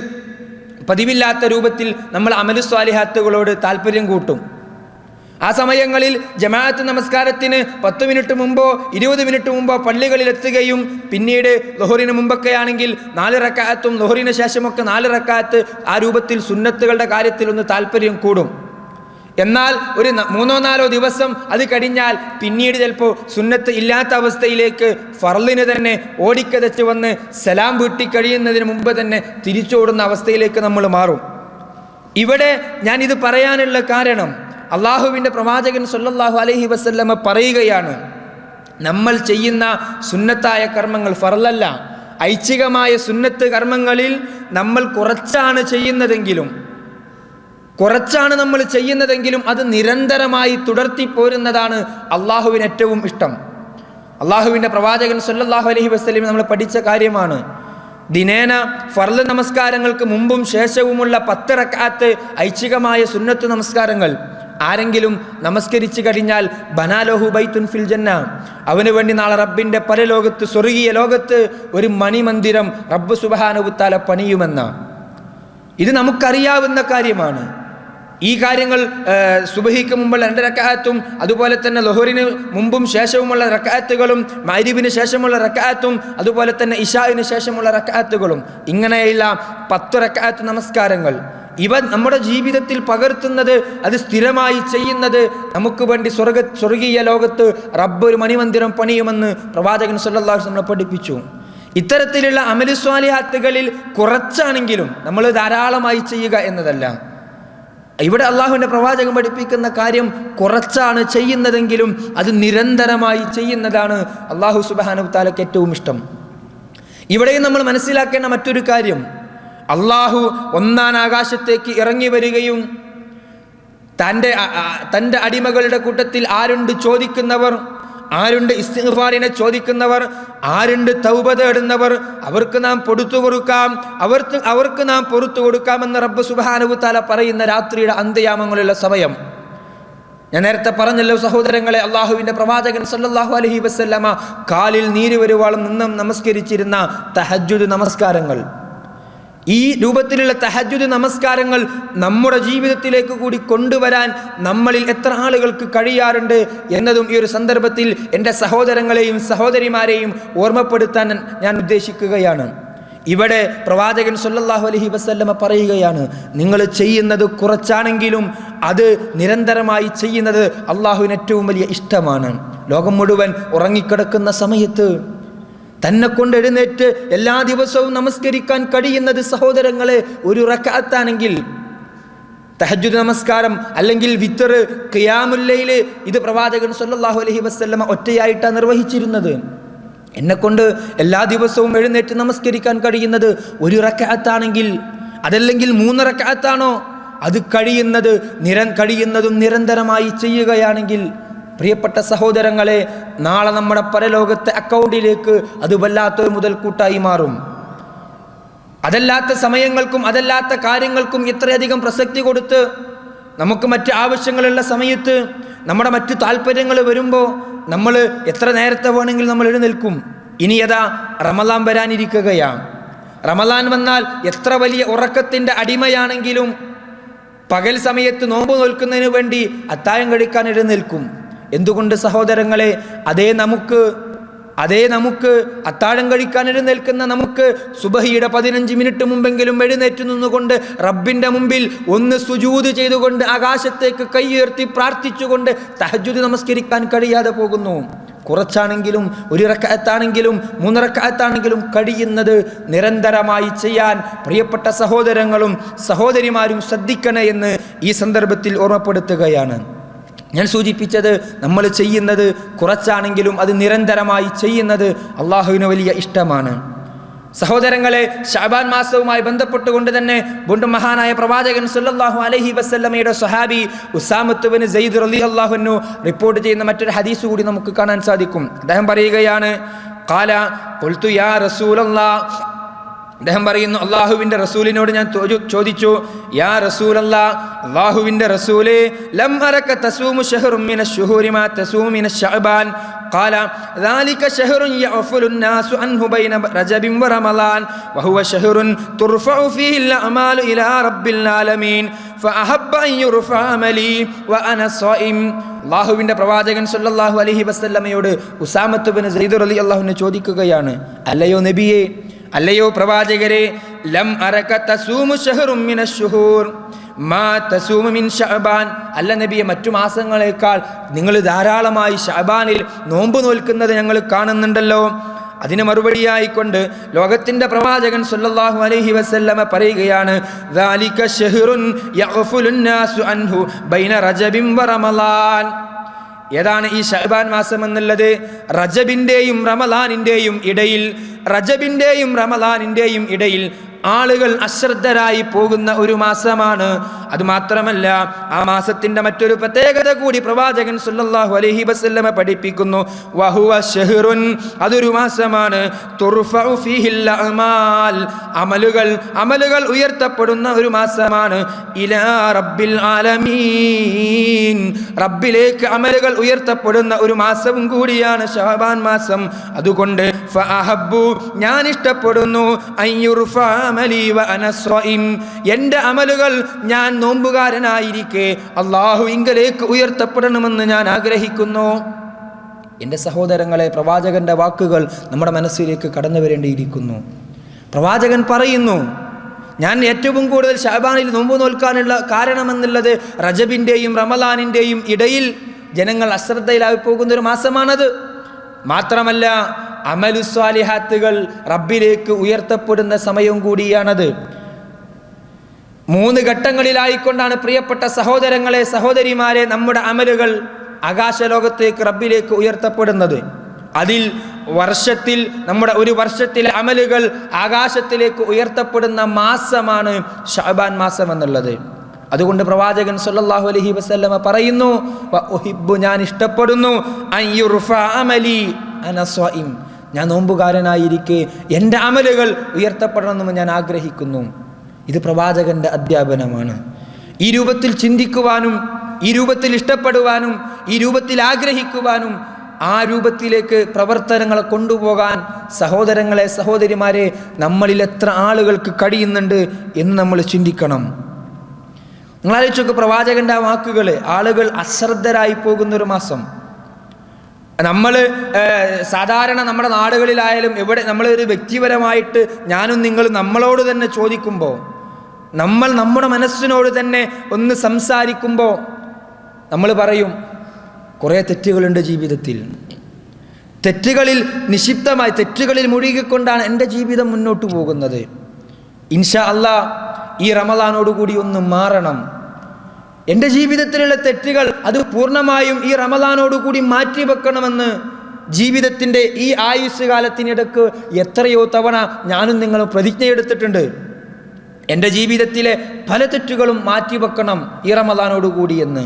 പതിവില്ലാത്ത രൂപത്തിൽ നമ്മൾ അമലു സ്വാലിഹാത്തുകളോട് താല്പര്യം കൂട്ടും. ആ സമയങ്ങളിൽ ജമാഅത്ത് നമസ്കാരത്തിന് 10 മിനിറ്റ് മുമ്പോ 20 മിനിറ്റ് മുമ്പോ പള്ളികളിലെത്തുകയും പിന്നീട് ളുഹറിന് മുമ്പൊക്കെ ആണെങ്കിൽ 4 റക്അത്തും ളുഹറിന് ശേഷമൊക്കെ 4 റക്അത്ത് ആ രൂപത്തിൽ സുന്നത്തുകളുടെ കാര്യത്തിൽ ഒന്ന് താല്പര്യം കൂടും. എന്നാൽ ഒരു 3-4 ദിവസം അത് കഴിഞ്ഞാൽ പിന്നീട് ചിലപ്പോൾ സുന്നത്ത് ഇല്ലാത്ത അവസ്ഥയിലേക്ക് ഫർളിന് തന്നെ ഓടിക്കതച്ച് വന്ന് സലാം വീട്ടി കഴിയുന്നതിന് മുമ്പ് തന്നെ തിരിച്ചോടുന്ന അവസ്ഥയിലേക്ക് നമ്മൾ മാറും. ഇവിടെ ഞാനിത് പറയാനുള്ള കാരണം, അള്ളാഹുവിൻ്റെ പ്രവാചകൻ സല്ലല്ലാഹു അലൈഹി വസല്ലമ പറയുകയാണ്, നമ്മൾ ചെയ്യുന്ന സുന്നത്തായ കർമ്മങ്ങൾ, ഫർളല്ല, ഐച്ഛികമായ സുന്നത്ത് കർമ്മങ്ങളിൽ നമ്മൾ കുറച്ചാണ് നമ്മൾ ചെയ്യുന്നതെങ്കിലും അത് നിരന്തരമായി തുടർത്തി പോരുന്നതാണ് അള്ളാഹുവിന് ഏറ്റവും ഇഷ്ടം. അള്ളാഹുവിൻ്റെ പ്രവാചകൻ സല്ലല്ലാഹു അലൈഹി വസല്ലം നമ്മൾ പഠിച്ച കാര്യമാണ്. ദിനേന ഫർള് നമസ്കാരങ്ങൾക്ക് മുമ്പും ശേഷവുമുള്ള 10 റക്അത്ത് ഐച്ഛികമായ സുന്നത്ത് നമസ്കാരങ്ങൾ ആരെങ്കിലും നമസ്കരിച്ചു കഴിഞ്ഞാൽ ബനാലഹു ബൈത്തുൻ ഫിൽ ജന്ന, അവന് വേണ്ടി നാളെ റബ്ബിൻ്റെ പരലോകത്ത്, സ്വർഗീയ ലോകത്ത് ഒരു മണിമന്ദിരം റബ്ബ് സുബ്ഹാനഹു വ തആല പണിയുമെന്ന, ഇത് നമുക്കറിയാവുന്ന കാര്യമാണ്. ഈ കാര്യങ്ങൾ സുബഹിക്ക് മുമ്പുള്ള 2 റക്അത്തും അതുപോലെ തന്നെ ളുഹറിന് മുമ്പും ശേഷവുമുള്ള റക്അത്തുകളും മഗ്രിബിന് ശേഷമുള്ള റക്അത്തും അതുപോലെ തന്നെ ഇശാഇന് ശേഷമുള്ള റക്അത്തുകളും, ഇങ്ങനെയുള്ള 10 റക്അത്ത് നമസ്കാരങ്ങൾ ഇവ നമ്മുടെ ജീവിതത്തിൽ പകർത്തുന്നത്, അത് സ്ഥിരമായി ചെയ്യുന്നത് നമുക്ക് വേണ്ടി സ്വർഗീയ ലോകത്ത് റബ്ബ് ഒരു മണിമന്ദിരം പണിയുമെന്ന് പ്രവാചകൻ സല്ലല്ലാഹു അലൈഹി വസല്ലം പഠിപ്പിച്ചു. ഇത്തരത്തിലുള്ള അമലു സ്വാലിഹാത്തുകളിൽ കുറച്ചാണെങ്കിലും നമ്മൾ ധാരാളമായി ചെയ്യുക എന്നതല്ല. ഇവിടെ അള്ളാഹുവിൻ്റെ പ്രവാചകൻ പഠിപ്പിക്കുന്ന കാര്യം കുറച്ചാണ് ചെയ്യുന്നതെങ്കിലും അത് നിരന്തരമായി ചെയ്യുന്നതാണ് അള്ളാഹു സുബ്ഹാനഹു വ തആലയ്ക്ക് ഏറ്റവും ഇഷ്ടം. ഇവിടെയും നമ്മൾ മനസ്സിലാക്കേണ്ട മറ്റൊരു കാര്യം, അള്ളാഹു ഒന്നാം ആകാശത്തേക്ക് ഇറങ്ങി വരികയും തൻ്റെ അടിമകളുടെ കൂട്ടത്തിൽ ആരുണ്ട് ചോദിക്കുന്നവർ, ആരുണ്ട് ഇസ്തിഗ്ഫാറിനെ ചോദിക്കുന്നവർ, ആരുണ്ട് തൗബ തേടുന്നവർ, അവർക്ക് നാം അവർക്ക് നാം പൊറുത്തു കൊടുക്കാമെന്ന് റബ്ബ് സുബ്ഹാനഹു വ തആല പറയുന്ന രാത്രിയുടെ അന്ത്യയാമങ്ങളുള്ള സമയം. ഞാൻ നേരത്തെ പറഞ്ഞല്ലോ സഹോദരങ്ങളെ, അള്ളാഹുവിൻ്റെ പ്രവാചകൻ സല്ലല്ലാഹു അലൈഹി വസല്ലമ കാലിൽ നീര് വരുവോളം നിന്നും നമസ്കരിച്ചിരുന്ന തഹജ്ജുദ് നമസ്കാരങ്ങൾ, ഈ രൂപത്തിലുള്ള തഹജ്ജുദ് നമസ്കാരങ്ങൾ നമ്മുടെ ജീവിതത്തിലേക്ക് കൂടി കൊണ്ടുവരാൻ നമ്മളിൽ എത്ര ആളുകൾക്ക് കഴിയാറുണ്ട് എന്നതും ഈ ഒരു സന്ദർഭത്തിൽ എൻ്റെ സഹോദരങ്ങളെയും സഹോദരിമാരെയും ഓർമ്മപ്പെടുത്താൻ ഞാൻ ഉദ്ദേശിക്കുകയാണ്. ഇവിടെ പ്രവാചകൻ സല്ലല്ലാഹു അലൈഹി വസല്ലമ പറയുകയാണ്, നിങ്ങൾ ചെയ്യുന്നത് കുറച്ചാണെങ്കിലും അത് നിരന്തരമായി ചെയ്യുന്നത് അള്ളാഹുവിന് ഏറ്റവും വലിയ ഇഷ്ടമാണ്. ലോകം മുഴുവൻ ഉറങ്ങിക്കിടക്കുന്ന സമയത്ത് തന്നെ കൊണ്ട് എഴുന്നേറ്റ് എല്ലാ ദിവസവും നമസ്കരിക്കാൻ കഴിയുന്നത് സഹോദരങ്ങളെ ഒരു റക്അത്താണെങ്കിൽ, തഹജ്ജുദ് നമസ്കാരം അല്ലെങ്കിൽ വിത്ർ, ഖിയാമുൽ ലൈൽ, ഇത് പ്രവാചകൻ സല്ലല്ലാഹു അലൈഹി വസല്ലമ ഒറ്റയായിട്ടാണ് നിർവഹിച്ചിരുന്നത്. എന്നെക്കൊണ്ട് എല്ലാ ദിവസവും എഴുന്നേറ്റ് നമസ്കരിക്കാൻ കഴിയുന്നത് ഒരു റക്അത്താണെങ്കിൽ, അതല്ലെങ്കിൽ 3 റക്അത്താണോ, അത് കഴിയുന്നതും നിരന്തരമായി ചെയ്യുകയാണെങ്കിൽ, പ്രിയപ്പെട്ട സഹോദരങ്ങളെ, നാളെ നമ്മുടെ പരലോകത്തെ അക്കൗണ്ടിലേക്ക് അത് വല്ലാത്തൊരു മുതൽക്കൂട്ടായി മാറും. അതല്ലാത്ത സമയങ്ങൾക്കും അതല്ലാത്ത കാര്യങ്ങൾക്കും ഇത്രയധികം പ്രസക്തി കൊടുത്ത് നമുക്ക് മറ്റ് ആവശ്യങ്ങളുള്ള സമയത്ത് നമ്മുടെ മറ്റു താല്പര്യങ്ങൾ വരുമ്പോൾ നമ്മൾ എത്ര നേരത്തെ വേണമെങ്കിലും നമ്മൾ എഴുന്നേൽക്കും. ഇനി അതാ റമളാൻ വരാനിരിക്കുകയാണ്. റമളാൻ വന്നാൽ എത്ര വലിയ ഉറക്കത്തിൻ്റെ അടിമയാണെങ്കിലും പകൽ സമയത്ത് നോമ്പ് നോൽക്കുന്നതിന് വേണ്ടി അത്താഴം കഴിക്കാൻ എഴുന്നേൽക്കും. എന്തുകൊണ്ട് സഹോദരങ്ങളെ, അതേ നമുക്ക് അത്താഴം കഴിക്കാൻ എഴുന്നേൽക്കുന്ന നമുക്ക് സുബഹിയുടെ 15 മിനിറ്റ് മുമ്പെങ്കിലും എഴുന്നേറ്റ് നിന്നുകൊണ്ട് റബ്ബിൻ്റെ മുമ്പിൽ ഒന്ന് സുജൂദ് ചെയ്തുകൊണ്ട് ആകാശത്തേക്ക് കൈയുയർത്തി പ്രാർത്ഥിച്ചുകൊണ്ട് തഹജ്ജുദ് നമസ്കരിക്കാൻ കഴിയാതെ പോകുന്നു. കുറച്ചാണെങ്കിലും 1 റക്അത്താണെങ്കിലും 3 റക്അത്താണെങ്കിലും കഴിയുന്നത് നിരന്തരമായി ചെയ്യാൻ പ്രിയപ്പെട്ട സഹോദരങ്ങളും സഹോദരിമാരും ശ്രദ്ധിക്കണേ എന്ന് ഈ സന്ദർഭത്തിൽ ഓർമ്മപ്പെടുത്തുകയാണ്. ഞാൻ സൂചിപ്പിച്ചത്, നമ്മൾ ചെയ്യുന്നത് കുറച്ചാണെങ്കിലും അത് നിരന്തരമായി ചെയ്യുന്നത് അള്ളാഹുവിന് വലിയ ഇഷ്ടമാണ്. സഹോദരങ്ങളെ, ശഅബാൻ മാസവുമായി ബന്ധപ്പെട്ടുകൊണ്ട് തന്നെ വീണ്ടും മഹാനായ പ്രവാചകൻ സല്ലല്ലാഹു അലൈഹി വസല്ലമയുടെ സ്വഹാബി ഉസാമത്ത് ബിൻ സെയ്ദ് റളിയല്ലാഹു അൻഹു റിപ്പോർട്ട് ചെയ്യുന്ന മറ്റൊരു ഹദീസ് കൂടി നമുക്ക് കാണാൻ സാധിക്കും. അദ്ദേഹം പറയുകയാണ്, ഖാല ഖുൽതു യാ റസൂലല്ലാഹ്, അദ്ദേഹം പറയുന്നു, അള്ളാഹുവിൻ്റെ റസൂലിനോട് ഞാൻ ചോദിച്ചു, യാ റസൂലല്ലാഹ്, അള്ളാഹുവിൻ്റെ റസൂലേ, ലം അറക തസൂമു ശഹറുൻ മിനശ് ശുഹൂരി മാ തസൂമു മിനശ് ശഅബാൻ. ഖാല ദാലിക ശഹറുൻ യഗ്ഫുലു الناس അൻഹു ബൈന റജബിൻ വ റമളാൻ വഹുവ ശഹറുൻ തുർഫഉ ഫീഹി അൽഅമാലു ഇലാ റബ്ബിൽ ആലമീൻ ഫഅഹബ്ബ അൻ യുർഫഅ അമലി വ അന സ്വൈം. അള്ളാഹുവിൻ്റെ പ്രവാചകൻ സല്ലല്ലാഹു അലൈഹി വസല്ലമയോട് ഉസാമത്ത് ബിൻ സെയ്ദ് റളിയല്ലാഹു അൻഹു ചോദിക്കുകയാണ്, അല്ലയോ നബിയേ, അല്ലയോ പ്രവാചകരെ, ലം അറക തസൂമു ശഹറുൻ മിനശ് ശുഹൂർ മാ തസൂമു മിൻ ശഅബാൻ. അല്ല നബിയെ, മറ്റു മാസങ്ങളെക്കാൾ നിങ്ങൾ ധാരാളമായി ശഅബാനിൽ നോമ്പ് നോൽക്കുന്നത് ഞങ്ങൾ കാണുന്നുണ്ടല്ലോ. അതിന് മറുപടിയായിക്കൊണ്ട് ലോകത്തിന്റെ പ്രവാചകൻ സല്ലല്ലാഹു അലൈഹി വസല്ലമ പറയുകയാണ്, ദാലിക ശഹ്റുൻ യഗ്ഫുലുൻ നാസു അൻഹു ബൈന റജബിൻ വ റമളാൻ. ഏതാണ് ഈ ശഅബാൻ മാസം എന്നുള്ളത്? റജബിന്റെയും റമളാനിന്റെയും ഇടയിൽ ആളുകൾ അശ്രദ്ധരായി പോകുന്ന ഒരു മാസമാണ്. അതുമാത്രമല്ല, ആ മാസത്തിന്റെ മറ്റൊരു പ്രത്യേകത കൂടി പ്രവാചകൻ സല്ലല്ലാഹു അലൈഹി വസല്ലമ പഠിപ്പിക്കുന്നു. വഹുവ ശഹ്റുൻ, അതൊരു മാസമാണ് തുർഫഉ ഫീഹിൽ അഅമാൽ, അമലുകൾ ഉയർത്തപ്പെടുന്ന ഒരു മാസമാണ്. ഇലാ റബ്ബിൽ ആലമീൻ, റബ്ബിലേക്ക് അമലുകൾ ഉയർത്തപ്പെടുന്ന ഒരു മാസവും കൂടിയാണ് ശഅബാൻ മാസം. അതുകൊണ്ട് ഫഅഹബ്ബു, ഞാൻ ഇഷ്ടപ്പെടുന്നു, അയ്യുർഫ അമലി വ അന സ്വഇം, എൻ്റെ അമലുകൾ ഞാൻ നോമ്പുകാരനായിരിക്കെ അല്ലാഹു ഇങ്കലേക്ക് ഉയർത്തപ്പെടണമെന്ന് ഞാൻ ആഗ്രഹിക്കുന്നു. എൻ്റെ സഹോദരങ്ങളെ, പ്രവാചകന്റെ വാക്കുകൾ നമ്മുടെ മനസ്സിലേക്ക് കടന്നു വരേണ്ടിയിരിക്കുന്നു. പ്രവാചകൻ പറയുന്നു, ഞാൻ ഏറ്റവും കൂടുതൽ ശഅബാനിൽ നോമ്പ് നോൽക്കാനുള്ള കാരണമെന്നുള്ളത് റജബിൻ്റെയും റമളാനിൻ്റെയും ഇടയിൽ ജനങ്ങൾ അശ്രദ്ധയിലായി പോകുന്നൊരു മാസമാണത്. മാത്രമല്ല, അമലുസ്വാലിഹാത്തുകൾ റബ്ബിലേക്ക് ഉയർത്തപ്പെടുന്ന സമയവും കൂടിയാണത്. 3 ഘട്ടങ്ങളിലായിക്കൊണ്ടാണ് പ്രിയപ്പെട്ട സഹോദരങ്ങളെ, സഹോദരിമാരെ, നമ്മുടെ അമലുകൾ ആകാശലോകത്തേക്ക് റബ്ബിലേക്ക് ഉയർത്തപ്പെടുന്നത്. അതിൽ വർഷത്തിൽ നമ്മുടെ ഒരു വർഷത്തിലെ അമലുകൾ ആകാശത്തിലേക്ക് ഉയർത്തപ്പെടുന്ന മാസമാണ് ശഅബാൻ മാസം എന്നുള്ളത്. അതുകൊണ്ട് പ്രവാചകൻ സല്ലല്ലാഹു അലൈഹി വസല്ലമ പറയുന്നു, വഉഹിബ്ബു, ഞാൻ ഇഷ്ടപ്പെടുന്നു, അയ്യുർഫ അമലി അന സ്വഇം, ഞാൻ നോമ്പുകാരനായിരിക്കെ എൻ്റെ അമലുകൾ ഉയർത്തപ്പെടണമെന്ന് ഞാൻ ആഗ്രഹിക്കുന്നു. ഇത് പ്രവാചകന്റെ അധ്യാപനമാണ്. ഈ രൂപത്തിൽ ചിന്തിക്കുവാനും, ഈ രൂപത്തിൽ ഇഷ്ടപ്പെടുവാനും, ഈ രൂപത്തിൽ ആഗ്രഹിക്കുവാനും, ആ രൂപത്തിലേക്ക് പ്രവർത്തനങ്ങളെ കൊണ്ടുപോകാൻ സഹോദരങ്ങളെ, സഹോദരിമാരെ, നമ്മളിൽ എത്ര ആളുകൾക്ക് കഴിയുന്നുണ്ട് എന്ന് നമ്മൾ ചിന്തിക്കണം. നിങ്ങൾ ആലോചിച്ചൊക്കെ പ്രവാചകന്റെ ആ വാക്കുകൾ, ആളുകൾ അശ്രദ്ധരായി പോകുന്നൊരു മാസം. നമ്മൾ സാധാരണ നമ്മുടെ നാടുകളിലായാലും എവിടെ നമ്മളൊരു വ്യക്തിപരമായിട്ട് ഞാനും നിങ്ങളും നമ്മളോട് തന്നെ ചോദിക്കുമ്പോൾ, നമ്മൾ നമ്മുടെ മനസ്സിനോട് തന്നെ ഒന്ന് സംസാരിക്കുമ്പോൾ നമ്മൾ പറയും, കുറേ തെറ്റുകളുണ്ട് ജീവിതത്തിൽ. നിക്ഷിപ്തമായി തെറ്റുകളിൽ മുഴുകിക്കൊണ്ടാണ് എൻ്റെ ജീവിതം മുന്നോട്ട് പോകുന്നത്. ഇൻഷാ അല്ലാഹ് ഈ റമളാനോടുകൂടി ഒന്ന് മാറണം. എൻ്റെ ജീവിതത്തിലുള്ള തെറ്റുകൾ അത് പൂർണ്ണമായും ഈ റമളാനോടുകൂടി മാറ്റിവെക്കണമെന്ന് ജീവിതത്തിൻ്റെ ഈ ആയുസ് കാലത്തിനിടക്ക് എത്രയോ തവണ ഞാനും നിങ്ങളും പ്രതിജ്ഞയെടുത്തിട്ടുണ്ട്. എൻ്റെ ജീവിതത്തിലെ പല തെറ്റുകളും മാറ്റിവെക്കണം ഈ റമളാനോടുകൂടി എന്ന്.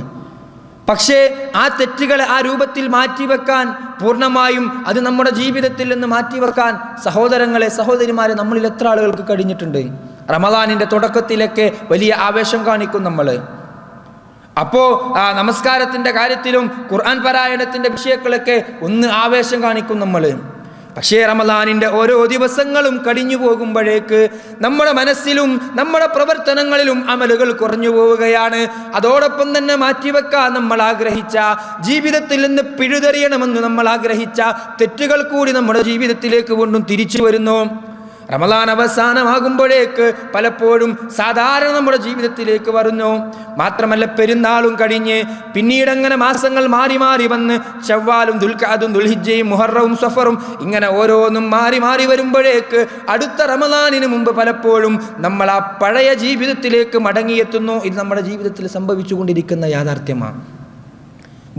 പക്ഷേ ആ തെറ്റുകളെ ആ രൂപത്തിൽ മാറ്റിവെക്കാൻ, പൂർണ്ണമായും അത് നമ്മുടെ ജീവിതത്തിൽ നിന്ന് മാറ്റിവെക്കാൻ സഹോദരങ്ങളെ, സഹോദരിമാരെ, നമ്മളിൽ എത്ര ആളുകൾക്ക് കഴിഞ്ഞിട്ടുണ്ട്? റമളാനിൻ്റെ തുടക്കത്തിലൊക്കെ വലിയ ആവേശം കാണിക്കും നമ്മൾ. അപ്പോൾ നമസ്കാരത്തിൻ്റെ കാര്യത്തിലും ഖുർആൻ പാരായണത്തിൻ്റെ വിഷയങ്ങളൊക്കെ ഒന്ന് ആവേശം കാണിക്കും നമ്മൾ. പക്ഷേ റമളാനിൻ്റെ ഓരോ ദിവസങ്ങളും കഴിഞ്ഞു പോകുമ്പോഴേക്ക് നമ്മുടെ മനസ്സിലും നമ്മുടെ പ്രവർത്തനങ്ങളിലും അമലുകൾ കുറഞ്ഞു പോവുകയാണ്. അതോടൊപ്പം തന്നെ മാറ്റിവെക്കാൻ നമ്മൾ ആഗ്രഹിച്ച, ജീവിതത്തിൽ നിന്ന് പിഴുതെറിയണമെന്ന് നമ്മൾ ആഗ്രഹിച്ച തെറ്റുകൾ കൂടി നമ്മുടെ ജീവിതത്തിലേക്ക് വീണ്ടും തിരിച്ചു വരുന്നു. റമളാൻ അവസാനമാകുമ്പോഴേക്ക് പലപ്പോഴും സാധാരണ നമ്മുടെ ജീവിതത്തിലേക്ക് വരുന്നു. മാത്രമല്ല, പെരുന്നാളും കഴിഞ്ഞ് പിന്നീട് അങ്ങനെ മാസങ്ങൾ മാറി മാറി വന്ന് ശവ്വാലും ദുൽഖഅദും ദുൽഹിജ്ജയും മുഹറവും സഫറും ഇങ്ങനെ ഓരോന്നും മാറി മാറി വരുമ്പോഴേക്ക് അടുത്ത റമളാനിന് മുമ്പ് പലപ്പോഴും നമ്മൾ ആ പഴയ ജീവിതത്തിലേക്ക് മടങ്ങിയെത്തുന്നു. ഇത് നമ്മുടെ ജീവിതത്തിൽ സംഭവിച്ചുകൊണ്ടിരിക്കുന്ന യാഥാർത്ഥ്യമാണ്.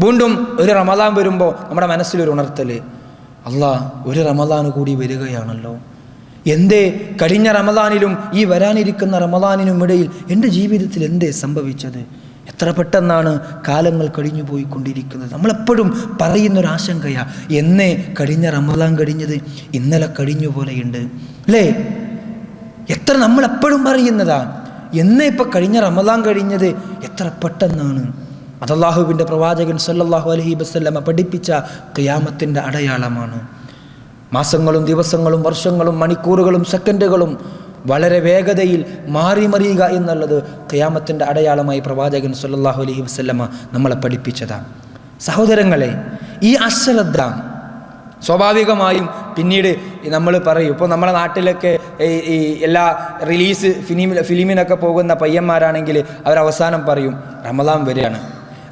വീണ്ടും ഒരു റമളാൻ വരുമ്പോൾ നമ്മുടെ മനസ്സിലൊരു ഉണർത്തൽ, അല്ലാഹ് ഒരു റമളാൻ കൂടി വരികയാണല്ലോ, എന്തേ കഴിഞ്ഞ റമളാനിലും ഈ വരാനിരിക്കുന്ന റമളാനിനും ഇടയിൽ എൻ്റെ ജീവിതത്തിൽ എന്തേ സംഭവിച്ചത്? എത്ര പെട്ടെന്നാണ് കാലങ്ങൾ കഴിഞ്ഞു പോയിക്കൊണ്ടിരിക്കുന്നത്. നമ്മളെപ്പോഴും പറയുന്നൊരാശങ്കയാണ്, എന്നേ കഴിഞ്ഞ റമളാൻ കഴിഞ്ഞത് ഇന്നലെ കഴിഞ്ഞു പോലെയുണ്ട്, അല്ലേ? എത്ര നമ്മളെപ്പോഴും പറയുന്നതാ, എന്നേ ഇപ്പം കഴിഞ്ഞ റമളാൻ കഴിഞ്ഞത് എത്ര പെട്ടെന്നാണ്. അത് അല്ലാഹുവിൻ്റെ പ്രവാചകൻ സല്ലല്ലാഹു അലൈഹി വസല്ലമ പഠിപ്പിച്ച ഖിയാമത്തിൻ്റെ അടയാളമാണ്. മാസങ്ങളും ദിവസങ്ങളും വർഷങ്ങളും മണിക്കൂറുകളും സെക്കൻഡുകളും വളരെ വേഗതയിൽ മാറി മറിയുക എന്നുള്ളത് ഖിയാമത്തിൻ്റെ അടയാളമായി പ്രവാചകൻ സല്ലല്ലാഹു അലൈഹി വസല്ലമ നമ്മളെ പഠിപ്പിച്ചതാണ്. സഹോദരങ്ങളെ, ഈ അശ്രദ്ധ സ്വാഭാവികമായും പിന്നീട് നമ്മൾ പറയും. ഇപ്പോൾ നമ്മുടെ നാട്ടിലൊക്കെ ഈ എല്ലാ റിലീസ് ഫിലിമിനൊക്കെ പോകുന്ന പയ്യന്മാരാണെങ്കിൽ അവരവസാനം പറയും, റമളാൻ വരികയാണ്,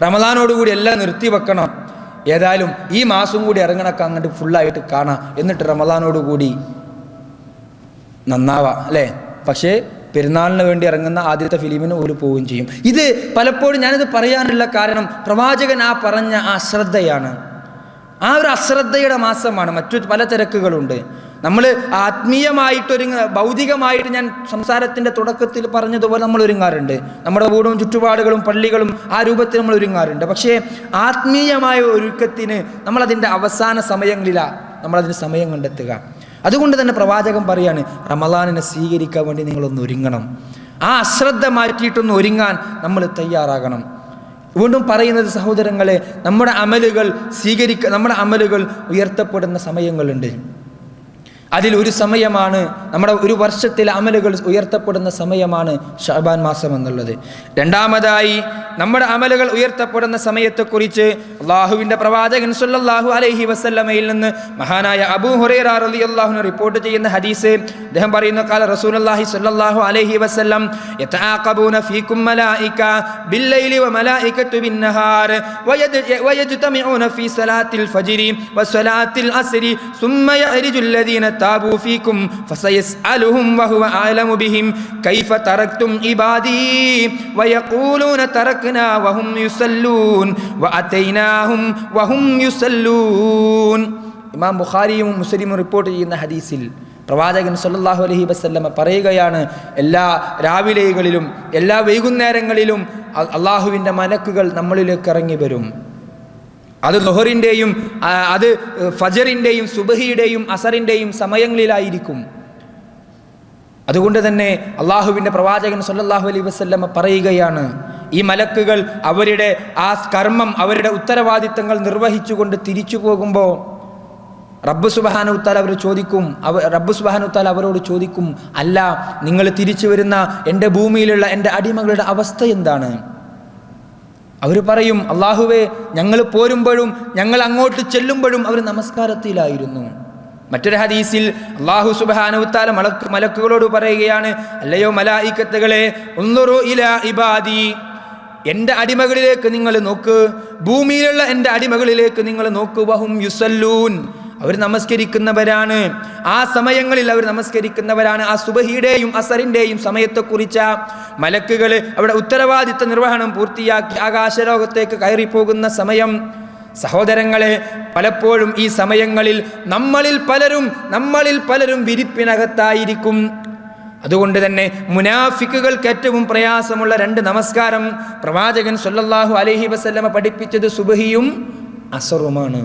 റമളാനോടുകൂടി എല്ലാം നിർത്തി വെക്കണം, ഏതായാലും ഈ മാസം കൂടി ഇറങ്ങണൊക്കെ അങ്ങോട്ട് ഫുള്ളായിട്ട് കാണാം, എന്നിട്ട് റമദാനോടുകൂടി നന്നാവാം അല്ലേ. പക്ഷേ പെരുന്നാളിന് വേണ്ടി ഇറങ്ങുന്ന ആദ്യത്തെ ഫിലിമിന് ഒരു പോവുകയും ചെയ്യും. ഇത് പലപ്പോഴും ഞാനിത് പറയാനുള്ള കാരണം പ്രവാചകൻ ആ പറഞ്ഞ ആ അശ്രദ്ധയാണ്. ആ ഒരു അശ്രദ്ധയുടെ മാസമാണ്. മറ്റു പല തിരക്കുകളുണ്ട്. നമ്മൾ ഭൗതികമായിട്ട് ഞാൻ സംസാരത്തിൻ്റെ തുടക്കത്തിൽ പറഞ്ഞതുപോലെ നമ്മൾ ഒരുങ്ങാറുണ്ട്. നമ്മുടെ വീടും ചുറ്റുപാടുകളും പള്ളികളും ആ രൂപത്തിൽ നമ്മൾ ഒരുങ്ങാറുണ്ട്. പക്ഷേ ആത്മീയമായ ഒരുക്കത്തിന് നമ്മളതിൻ്റെ അവസാന സമയങ്ങളിലാണ് നമ്മളതിന് സമയം കണ്ടെത്തുക. അതുകൊണ്ട് തന്നെ പ്രവാചകൻ പറയാണ്, റമദാനിനെ സ്വീകരിക്കാൻ വേണ്ടി നിങ്ങളൊന്ന് ഒരുങ്ങണം. ആ അശ്രദ്ധ മാറ്റിയിട്ടൊന്ന് ഒരുങ്ങാൻ നമ്മൾ തയ്യാറാകണം. വീണ്ടും പറയുന്നത് സഹോദരങ്ങളെ, നമ്മുടെ അമലുകൾ ഉയർത്തപ്പെടുന്ന സമയങ്ങളുണ്ട്. അതിൽ ഒരു സമയമാണ് നമ്മുടെ ഒരു വർഷത്തിലെ അമലുകൾ ഉയർത്തപ്പെടുന്ന സമയമാണ് ശഅബാൻ മാസം എന്നുള്ളത്. രണ്ടാമതായി നമ്മുടെ അമലുകൾ ഉയർത്തപ്പെടുന്ന സമയത്തെക്കുറിച്ച് അള്ളാഹുവിൻ്റെ പ്രവാചകൻ സല്ലല്ലാഹു അലൈഹി വസല്ലമയിൽ നിന്ന് മഹാനായ അബൂ ഹുറൈറ റളിയല്ലാഹു അൻഹു റിപ്പോർട്ട് ചെയ്യുന്ന ഹദീസ്, അദ്ദേഹം പറയുന്നു, ഖാല റസൂലുള്ളാഹി സ്വല്ലല്ലാഹു അലൈഹി വസല്ലം യതആഖബൂന ഫീകും മലായിക ബില്ലൈലി വമലായികതു ബിന്നഹാർ വയജ്തമിഊന ഫീ സലാത്തിൽ ഫജ്രി വസലാത്തിൽ അസ്രി സുമ്മ യഖ്രിജുൽ ലദീന താബൂ ഫീകും ഫസയസ്അലുഹും വഹുവ അഅലമു ബിഹിം കൈഫ തറക്തും ഇബാദി വയഖൂലൂന തറക്നാ വഹും യുസല്ലൂൻ വഅതൈനാഹും വഹും യുസല്ലൂൻ. ഇമാം ബുഖാരിയും മുസ്ലിമും റിപ്പോർട്ട് ചെയ്യുന്ന ഹദീസിൽ പ്രവാചകൻ സല്ലല്ലാഹു അലൈഹി വസല്ലമ പറയുകയാണ്, എല്ലാ രാവിലെകളിലും എല്ലാ വൈകുന്നേരങ്ങളിലും അള്ളാഹുവിൻ്റെ മലക്കുകൾ നമ്മളിലേക്ക് ഇറങ്ങി വരും. അത് ളുഹറിൻ്റെയും അത് ഫജറിൻ്റെയും സുബഹിയുടെയും അസറിൻ്റെയും സമയങ്ങളിലായിരിക്കും. അതുകൊണ്ട് തന്നെ അള്ളാഹുവിൻ്റെ പ്രവാചകൻ സല്ലല്ലാഹു അലൈഹി വസല്ലമ പറയുകയാണ്, ഈ മലക്കുകൾ അവരുടെ ആ കർമ്മം, അവരുടെ ഉത്തരവാദിത്തങ്ങൾ നിർവഹിച്ചുകൊണ്ട് തിരിച്ചു പോകുമ്പോൾ റബ്ബ് സുബ്ഹാനഹു വ തആല അവരോട് ചോദിക്കും, അല്ല, നിങ്ങൾ തിരിച്ചു വരുന്ന എൻ്റെ ഭൂമിയിലുള്ള എൻ്റെ അടിമകളുടെ അവസ്ഥ എന്താണ്? അവർ പറയും, അള്ളാഹുവേ, ഞങ്ങൾ പോരുമ്പോഴും ഞങ്ങൾ അങ്ങോട്ട് ചെല്ലുമ്പോഴും അവർ നമസ്കാരത്തിലായിരുന്നു. മറ്റൊരു ഹദീസിൽ അല്ലാഹു സുബ്ഹാനഹു വ തആല മലക്കുകളോട് പറയുകയാണ്, അല്ലയോ മലായികത്തുകളെ, ഉൻദുറു ഇലാ ഇബാദി, എൻ്റെ അടിമകളിലേക്ക് നിങ്ങൾ നോക്ക്, ഭൂമിയിലുള്ള എൻ്റെ അടിമകളിലേക്ക് നിങ്ങൾ നോക്ക്. വഹും യുസല്ലൂൻ, അവർ നമസ്കരിക്കുന്നവരാണ്. ആ സമയങ്ങളിൽ അവർ നമസ്കരിക്കുന്നവരാണ്. ആ സുബഹിയുടെയും അസറിൻ്റെയും സമയത്തെക്കുറിച്ച മലക്കുകൾ അവിടെ ഉത്തരവാദിത്ത നിർവഹണം പൂർത്തിയാക്കി ആകാശലോകത്തേക്ക് കയറിപ്പോകുന്ന സമയം. സഹോദരങ്ങളെ, പലപ്പോഴും ഈ സമയങ്ങളിൽ നമ്മളിൽ പലരും വിരിപ്പിനകത്തായിരിക്കും. അതുകൊണ്ട് തന്നെ മുനാഫിക്കുകൾക്ക് ഏറ്റവും പ്രയാസമുള്ള രണ്ട് നമസ്കാരം പ്രവാചകൻ സല്ലല്ലാഹു അലൈഹി വസല്ലമ പഠിപ്പിച്ചത് സുബഹിയും അസറുമാണ്.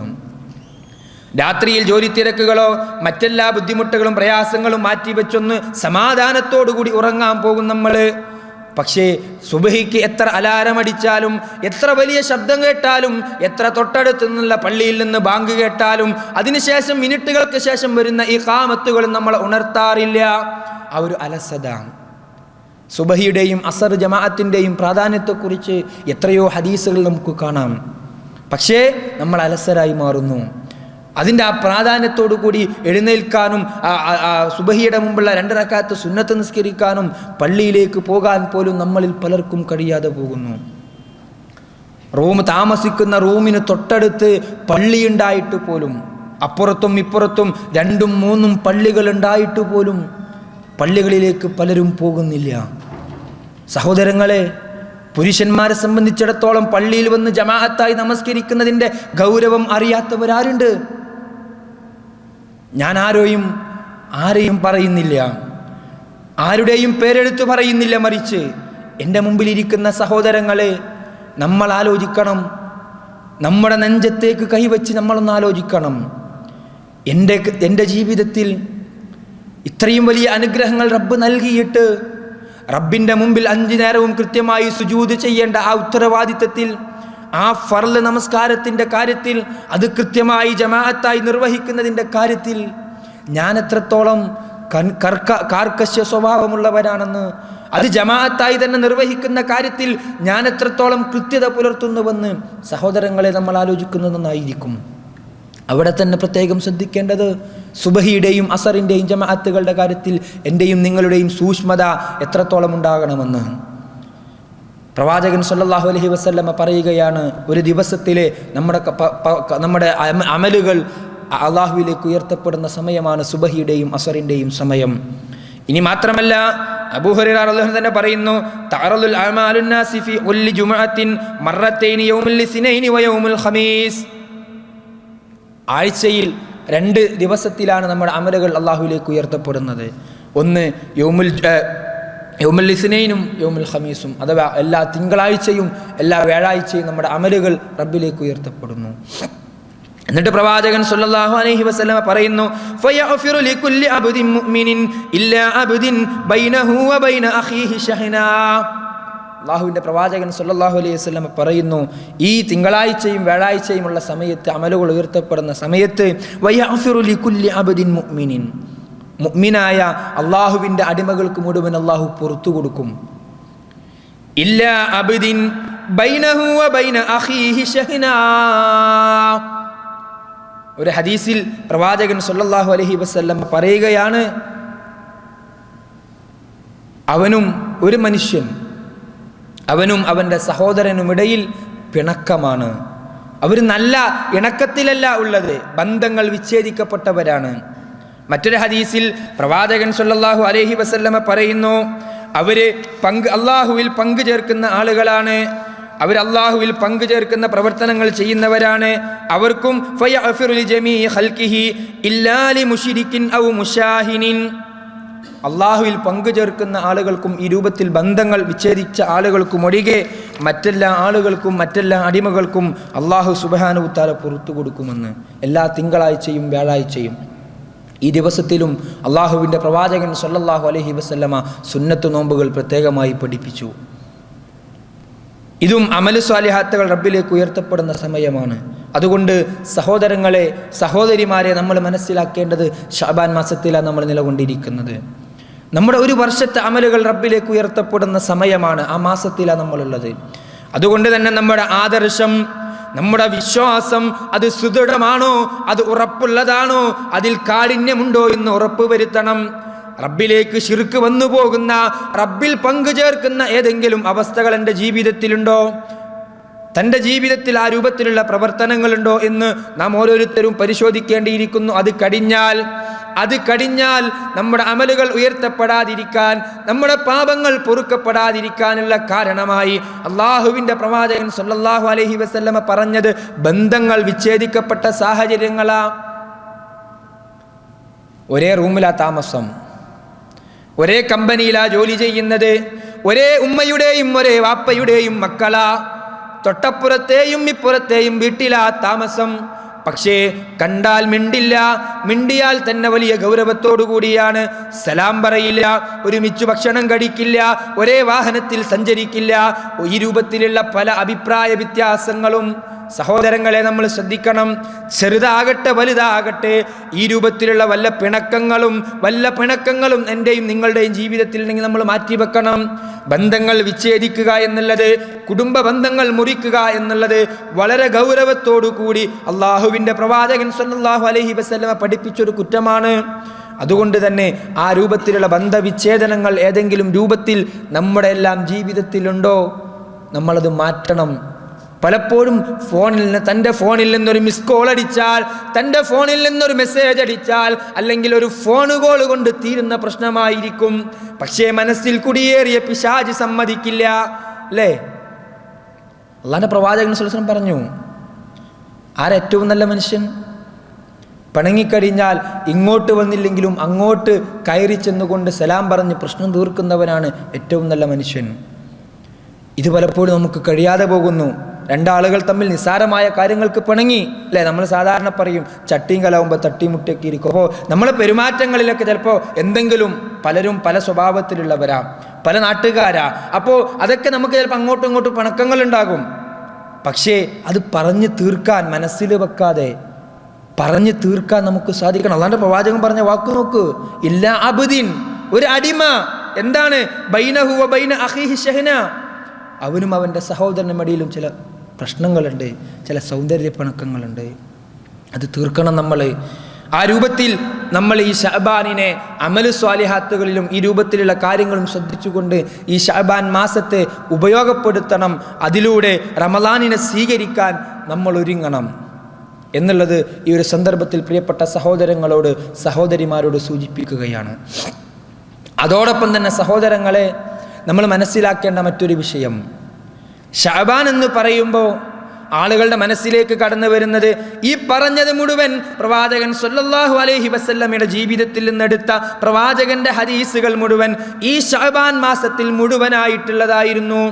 രാത്രിയിൽ ജോലി തിരക്കുകളോ മറ്റെല്ലാ ബുദ്ധിമുട്ടുകളും പ്രയാസങ്ങളും മാറ്റിവെച്ചൊന്ന് സമാധാനത്തോടുകൂടി ഉറങ്ങാൻ പോകും നമ്മൾ. പക്ഷേ സുബഹിക്ക് എത്ര അലാരമടിച്ചാലും, എത്ര വലിയ ശബ്ദം കേട്ടാലും, എത്ര തൊട്ടടുത്തു നിന്നുള്ള പള്ളിയിൽ നിന്ന് ബാങ്ക് കേട്ടാലും അതിനുശേഷം മിനിറ്റുകൾക്ക് ശേഷം വരുന്ന ഈ ഖാമത്തുകളും നമ്മളെ ഉണർത്താറില്ല. ആ ഒരു അലസത. സുബഹിയുടെയും അസർ ജമാഅത്തിൻ്റെയും പ്രാധാന്യത്തെക്കുറിച്ച് എത്രയോ ഹദീസുകൾ നമുക്ക് കാണാം. പക്ഷേ നമ്മൾ അലസരായി മാറുന്നു. അതിൻ്റെ ആ പ്രാധാന്യത്തോടു കൂടി എഴുന്നേൽക്കാനും സുബഹിയുടെ മുമ്പുള്ള 2 റക്അത്ത് സുന്നത്ത് നിസ്കരിക്കാനും പള്ളിയിലേക്ക് പോകാൻ പോലും നമ്മളിൽ പലർക്കും കഴിയാതെ പോകുന്നു. താമസിക്കുന്ന റൂമിന് തൊട്ടടുത്ത് പള്ളിയുണ്ടായിട്ട് പോലും, അപ്പുറത്തും ഇപ്പുറത്തും 2ഉം 3ഉം പള്ളികളുണ്ടായിട്ട് പോലും പള്ളികളിലേക്ക് പലരും പോകുന്നില്ല. സഹോദരങ്ങളെ, പുരുഷന്മാരെ സംബന്ധിച്ചിടത്തോളം പള്ളിയിൽ വന്ന് ജമാഅത്തായി നമസ്കരിക്കുന്നതിൻ്റെ ഗൗരവം അറിയാത്തവരാരുണ്ട്? ഞാൻ ആരെയും പറയുന്നില്ല, ആരുടെയും പേരെടുത്ത് പറയുന്നില്ല. മറിച്ച് എൻ്റെ മുമ്പിലിരിക്കുന്ന സഹോദരങ്ങളെ, നമ്മൾ ആലോചിക്കണം. നമ്മുടെ നെഞ്ചത്തേക്ക് കൈവച്ച് നമ്മളൊന്ന് ആലോചിക്കണം. എൻ്റെ ജീവിതത്തിൽ ഇത്രയും വലിയ അനുഗ്രഹങ്ങൾ റബ്ബ് നൽകിയിട്ട് റബ്ബിൻ്റെ മുമ്പിൽ 5 നേരവും കൃത്യമായി സുജൂദ് ചെയ്യേണ്ട ആ ഉത്തരവാദിത്തത്തിൽ, ആ ഫർള് നമസ്കാരത്തിൻ്റെ കാര്യത്തിൽ, അത് കൃത്യമായി ജമാഅത്തായി നിർവഹിക്കുന്നതിൻ്റെ കാര്യത്തിൽ ഞാൻ എത്രത്തോളം കാർക്കശ്യ സ്വഭാവമുള്ളവരാണെന്ന്, അത് ജമാഅത്തായി തന്നെ നിർവഹിക്കുന്ന കാര്യത്തിൽ ഞാൻ എത്രത്തോളം കൃത്യത പുലർത്തുന്നുവെന്ന് സഹോദരങ്ങളെ നമ്മൾ ആലോചിക്കുന്നതെന്നായിരിക്കും. അവിടെ തന്നെ പ്രത്യേകം ശ്രദ്ധിക്കേണ്ടത് സുബഹിയുടെയും അസറിൻ്റെയും ജമാഅത്തുകളുടെ കാര്യത്തിൽ എൻ്റെയും നിങ്ങളുടെയും സൂക്ഷ്മത എത്രത്തോളം ഉണ്ടാകണമെന്ന്. പ്രവാചകൻ സല്ലല്ലാഹു അലൈഹി വസല്ലമ പറയുകയാണ്, ഒരു ദിവസത്തിലെ നമ്മുടെ അമലുകൾ അള്ളാഹുവിലേക്ക് ഉയർത്തപ്പെടുന്ന സമയമാണ് സുബഹിയുടെയും അസറിൻ്റെയും സമയം. ഇനി മാത്രമല്ല, അബൂ ഹുറൈറ റളിയല്ലാഹു അൻഹു തന്നെ പറയുന്നു, തഅറദുൽ അഅമാലുൻ നാസി ഫീ കുല്ലി ജുമുഅത്തിൻ മറത്തൈനി യൗമുൽ ഇസ്നൈനി വ യൗമുൽ ഖമീസ്. ആഴ്ചയിൽ 2 ദിവസത്തിലാണ് നമ്മുടെ അമലുകൾ അള്ളാഹുവിലേക്ക് ഉയർത്തപ്പെടുന്നത്. ഒന്ന് യൗമുൽ ഇസ്നൈനും യൗമുൽ ഖമീസും, അഥവാ എല്ലാ തിങ്കളാഴ്ചയും എല്ലാ വ്യാഴാഴ്ചയും നമ്മുടെ അമലുകൾ റബ്ബിലേക്ക് ഉയർത്തപ്പെടുന്നു. എന്നിട്ട് പ്രവാചകൻ സല്ലല്ലാഹു അലൈഹി വസല്ലം പറയുന്നു, ഫയഗ്ഫിറു ലികുല്ലി അബ്ദിൻ മുഅ്മിനിൻ ഇല്ലാ അബ്ദിൻ ബൈനഹു വ ബൈന അഖീഹി ശഹ്നാ. അല്ലാഹുവിൻ്റെ പ്രവാചകൻ സല്ലല്ലാഹു അലൈഹി വസല്ലം പറയുന്നു, ഈ തിങ്കളാഴ്ചയും വ്യാഴാഴ്ചയുമുള്ള സമയത്ത്, അമലുകൾ ഉയർത്തപ്പെടുന്ന സമയത്ത്, വയഗ്ഫിറു ലികുല്ലി അബ്ദിൻ മുഅ്മിനിൻ, മുഅ്മിനായ അല്ലാഹുവിൻ്റെ അടിമകൾക്ക് മുഴുവൻ അല്ലാഹു പുറത്തു കൊടുക്കും. ഇല്ലാ അബ്ദിൻ ബൈനഹു വ ബൈന അഖീഹി ശഹ്നാ. ഒരു ഹദീസിൽ പ്രവാചകൻ സല്ലല്ലാഹു അലൈഹി വസല്ലം പറയുകയാണ്, ഒരു മനുഷ്യൻ അവനും അവൻ്റെ സഹോദരനുമിടയിൽ പിണക്കമാണ്. അവർ നല്ല ഇണക്കത്തിലല്ല ഉള്ളത്, ബന്ധങ്ങൾ വിച്ഛേദിക്കപ്പെട്ടവരാണ്. മറ്റൊരു ഹദീസിൽ പ്രവാചകൻ സല്ലല്ലാഹു അലൈഹി വസല്ലം പറയുന്നു, അള്ളാഹുവിൽ പങ്കു ചേർക്കുന്ന ആളുകളാണ്, അവർ അള്ളാഹുവിൽ പങ്കു ചേർക്കുന്ന പ്രവർത്തനങ്ങൾ ചെയ്യുന്നവരാണ്. അവർക്കും ഫയഗ്ഫിറു ലിജമീഇ ഖൽഖിഹി ഇല്ലാ ലിമുശ്രികിൻ ഔ മുശാഹിനിൻ. അള്ളാഹുവിൽ പങ്കു ചേർക്കുന്ന ആളുകൾക്കും ഈ രൂപത്തിൽ ബന്ധങ്ങൾ വിച്ഛേദിച്ച ആളുകൾക്കും ഒഴികെ മറ്റെല്ലാ ആളുകൾക്കും മറ്റെല്ലാ അടിമകൾക്കും അള്ളാഹു സുബ്ഹാനഹു വ തആല പുറത്തു കൊടുക്കുമെന്ന്. എല്ലാ തിങ്കളാഴ്ചയും വ്യാഴാഴ്ചയും ഈ ദിവസത്തിലും അള്ളാഹുവിൻ്റെ പ്രവാചകൻ സല്ലല്ലാഹു അലൈഹി വസല്ലമ സുന്നത്ത് നോമ്പുകൾ പ്രത്യേകമായി പഠിപ്പിച്ചു. ഇതും അമലു സ്വാലിഹാത്തുകൾ റബ്ബിലേക്ക് ഉയർത്തപ്പെടുന്ന സമയമാണ്. അതുകൊണ്ട് സഹോദരങ്ങളെ, സഹോദരിമാരെ, നമ്മൾ മനസ്സിലാക്കേണ്ടത് ശഅബാൻ മാസത്തിലാണ് നമ്മൾ നിലകൊണ്ടിരിക്കുന്നത്. നമ്മുടെ ഒരു വർഷത്തെ അമലുകൾ റബ്ബിലേക്ക് ഉയർത്തപ്പെടുന്ന സമയമാണ്, ആ മാസത്തിലാണ് നമ്മളുള്ളത്. അതുകൊണ്ട് തന്നെ നമ്മുടെ ആദർശം, നമ്മുടെ വിശ്വാസം അത് സുദൃഢമാണോ, അത് ഉറപ്പുള്ളതാണോ, അതിൽ കാഠിന്യമുണ്ടോ എന്ന് ഉറപ്പ് വരുത്തണം. റബ്ബിലേക്ക് ശിർക്ക് വന്നു പോകുന്ന, റബ്ബിൽ പങ്കു ചേർക്കുന്ന ഏതെങ്കിലും അവസ്ഥകൾ എൻ്റെ ജീവിതത്തിലുണ്ടോ, തൻ്റെ ജീവിതത്തിൽ ആ രൂപത്തിലുള്ള പ്രവർത്തനങ്ങളുണ്ടോ എന്ന് നാം ഓരോരുത്തരും പരിശോധിക്കേണ്ടിയിരിക്കുന്നു. അത് കടിഞ്ഞാൽ നമ്മുടെ അമലുകൾ ഉയർത്തപ്പെടാതിരിക്കാൻ, നമ്മുടെ പാപങ്ങൾ പൊറുക്കപ്പെടാതിരിക്കാനുള്ള കാരണമായി അള്ളാഹുവിൻ്റെ പ്രവാചകൻ സല്ലല്ലാഹു അലൈഹി വസല്ലമ പറഞ്ഞത് ബന്ധങ്ങൾ വിച്ഛേദിക്കപ്പെട്ട സാഹചര്യങ്ങളാ. ഒരേ റൂമിലാ താമസം, ഒരേ കമ്പനിയിലാ ജോലി ചെയ്യുന്നത്, ഒരേ ഉമ്മയുടെയും ഒരേ വാപ്പയുടെയും മക്കളാ, തൊട്ടപ്പുറത്തെയും ഇപ്പുറത്തെയും വീട്ടിലാ താമസം. പക്ഷേ കണ്ടാൽ മിണ്ടില്ല, മിണ്ടിയാൽ തന്നെ വലിയ ഗൗരവത്തോടു കൂടിയാണ്. സലാം പറയില്ല, ഒരുമിച്ച് ഭക്ഷണം കഴിക്കില്ല, ഒരേ വാഹനത്തിൽ സഞ്ചരിക്കില്ല. ഈ രൂപത്തിലുള്ള പല അഭിപ്രായ വ്യത്യാസങ്ങളും സഹോദരങ്ങളെ നമ്മൾ ശ്രദ്ധിക്കണം. ചെറുതാകട്ടെ വലുതാകട്ടെ, ഈ രൂപത്തിലുള്ള വല്ല പിണക്കങ്ങളും എൻ്റെയും നിങ്ങളുടെയും ജീവിതത്തിൽ ഉണ്ടെങ്കിൽ നമ്മൾ മാറ്റിവെക്കണം. ബന്ധങ്ങൾ വിച്ഛേദിക്കുക എന്നുള്ളത്, കുടുംബ ബന്ധങ്ങൾ മുറിക്കുക എന്നുള്ളത് വളരെ ഗൗരവത്തോടു കൂടി അള്ളാഹുവിൻ്റെ പ്രവാചകൻ സല്ലല്ലാഹു അലൈഹി വസല്ലമ പഠിപ്പിച്ചൊരു കുറ്റമാണ്. അതുകൊണ്ട് തന്നെ ആ രൂപത്തിലുള്ള ബന്ധവിച്ഛേദനങ്ങൾ ഏതെങ്കിലും രൂപത്തിൽ നമ്മുടെ എല്ലാം ജീവിതത്തിലുണ്ടോ, നമ്മളത് മാറ്റണം. പലപ്പോഴും തൻ്റെ ഫോണിൽ നിന്നൊരു മിസ് കോൾ അടിച്ചാൽ, തൻ്റെ ഫോണിൽ നിന്നൊരു മെസ്സേജ് അടിച്ചാൽ, അല്ലെങ്കിൽ ഒരു ഫോൺ കോൾ കൊണ്ട് തീരുന്ന പ്രശ്നമായിരിക്കും. പക്ഷേ മനസ്സിൽ കുടിയേറിയ പിശാച് സമ്മതിക്കില്ല, അല്ലേ? അല്ലാഹുവിൻ്റെ പ്രവാചകൻ സല്ലല്ലാഹു അലൈഹി വസല്ലം പറഞ്ഞു, ആരേറ്റവും നല്ല മനുഷ്യൻ? പിണങ്ങിക്കഴിഞ്ഞാൽ ഇങ്ങോട്ട് വന്നില്ലെങ്കിലും അങ്ങോട്ട് കയറി ചെന്നുകൊണ്ട് സലാം പറഞ്ഞ് പ്രശ്നം തീർക്കുന്നവനാണ് ഏറ്റവും നല്ല മനുഷ്യൻ. ഇത് പലപ്പോഴും നമുക്ക് കഴിയാതെ പോകുന്നു. രണ്ടാളുകൾ തമ്മിൽ നിസ്സാരമായ കാര്യങ്ങൾക്ക് പിണങ്ങി, അല്ലേ? നമ്മൾ സാധാരണ പറയും ചട്ടിയും കലാവുമ്പോൾ തട്ടിമുട്ടിയൊക്കെ ഇരിക്കും. അപ്പോൾ നമ്മളെ പെരുമാറ്റങ്ങളിലൊക്കെ ചിലപ്പോൾ എന്തെങ്കിലും, പലരും പല സ്വഭാവത്തിലുള്ളവരാ, പല നാട്ടുകാരാ. അപ്പോൾ അതൊക്കെ നമുക്ക് ചിലപ്പോൾ അങ്ങോട്ടും ഇങ്ങോട്ടും പിണക്കങ്ങളുണ്ടാകും. പക്ഷേ അത് പറഞ്ഞു തീർക്കാൻ, മനസ്സിൽ വെക്കാതെ പറഞ്ഞു തീർക്കാൻ നമുക്ക് സാധിക്കണം. അല്ലാഹുവിൻ്റെ പ്രവാചകൻ പറഞ്ഞ വാക്ക് നോക്ക്, ഇല്ലാ അബ്ദിൻ, ഒരു അടിമ, എന്താണ്? ബൈനഹു വ ബൈന അഖീഹി ശഹ്ന, അവനും അവൻ്റെ സഹോദരനും ഇടയിലും ചില പ്രശ്നങ്ങളുണ്ട്, ചില സൗന്ദര്യ പിണക്കങ്ങളുണ്ട്. അത് തീർക്കണം നമ്മൾ. ആ രൂപത്തിൽ നമ്മൾ ഈ ശഅബാനിനെ അമലു സ്വാലിഹാത്തുകളിലും ഈ രൂപത്തിലുള്ള കാര്യങ്ങളും ശ്രദ്ധിച്ചുകൊണ്ട് ഈ ശഅബാൻ മാസത്തെ ഉപയോഗപ്പെടുത്തണം. അതിലൂടെ റമളാനിനെ സ്വീകരിക്കാൻ നമ്മൾ ഒരുങ്ങണം എന്നുള്ളത് ഈ ഒരു സന്ദർഭത്തിൽ പ്രിയപ്പെട്ട സഹോദരങ്ങളോട് സഹോദരിമാരോട് സൂചിപ്പിക്കുകയാണ്. അതോടൊപ്പം തന്നെ സഹോദരങ്ങളെ, നമ്മൾ മനസ്സിലാക്കേണ്ട മറ്റൊരു വിഷയം, ശഅബാൻ എന്ന് പറയുമ്പോൾ ആളുകളുടെ മനസ്സിലേക്ക് കടന്നു വരുന്നത് ഈ പറഞ്ഞത് മുഴുവൻ പ്രവാചകൻ സല്ലല്ലാഹു അലൈഹി വസല്ലമയുടെ ജീവിതത്തിൽ നിന്നെടുത്ത പ്രവാചകന്റെ ഹദീസുകൾ മുഴുവൻ ഈ ശഅബാൻ മാസത്തിൽ മുഴുവനായിട്ടുള്ളതായിരുന്നു.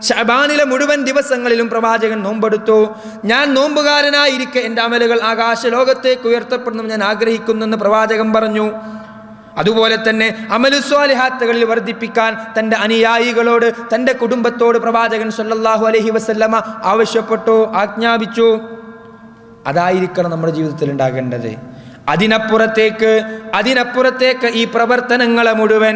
ശഅബാനിലെ മുഴുവൻ ദിവസങ്ങളിലും പ്രവാചകൻ നോമ്പെടുത്തു. ഞാൻ നോമ്പുകാരനായിരിക്കെ എൻ്റെ അമലുകൾ ആകാശലോകത്തേക്ക് ഉയർത്തപ്പെടണം ഞാൻ ആഗ്രഹിക്കുന്നെന്ന് പ്രവാചകൻ പറഞ്ഞു. അതുപോലെ തന്നെ അമലു സ്വാലിഹാത്തുകളിൽ വർദ്ധിപ്പിക്കാൻ തൻ്റെ അനുയായികളോട്, തൻ്റെ കുടുംബത്തോട് പ്രവാചകൻ സല്ലല്ലാഹു അലൈഹി വസല്ലമ ആവശ്യപ്പെട്ടു, ആജ്ഞാപിച്ചു. അതായിരിക്കണം നമ്മുടെ ജീവിതത്തിൽ ഉണ്ടാകേണ്ടത്. അതിനപ്പുറത്തേക്ക് ഈ പ്രവർത്തനങ്ങളെ മുഴുവൻ,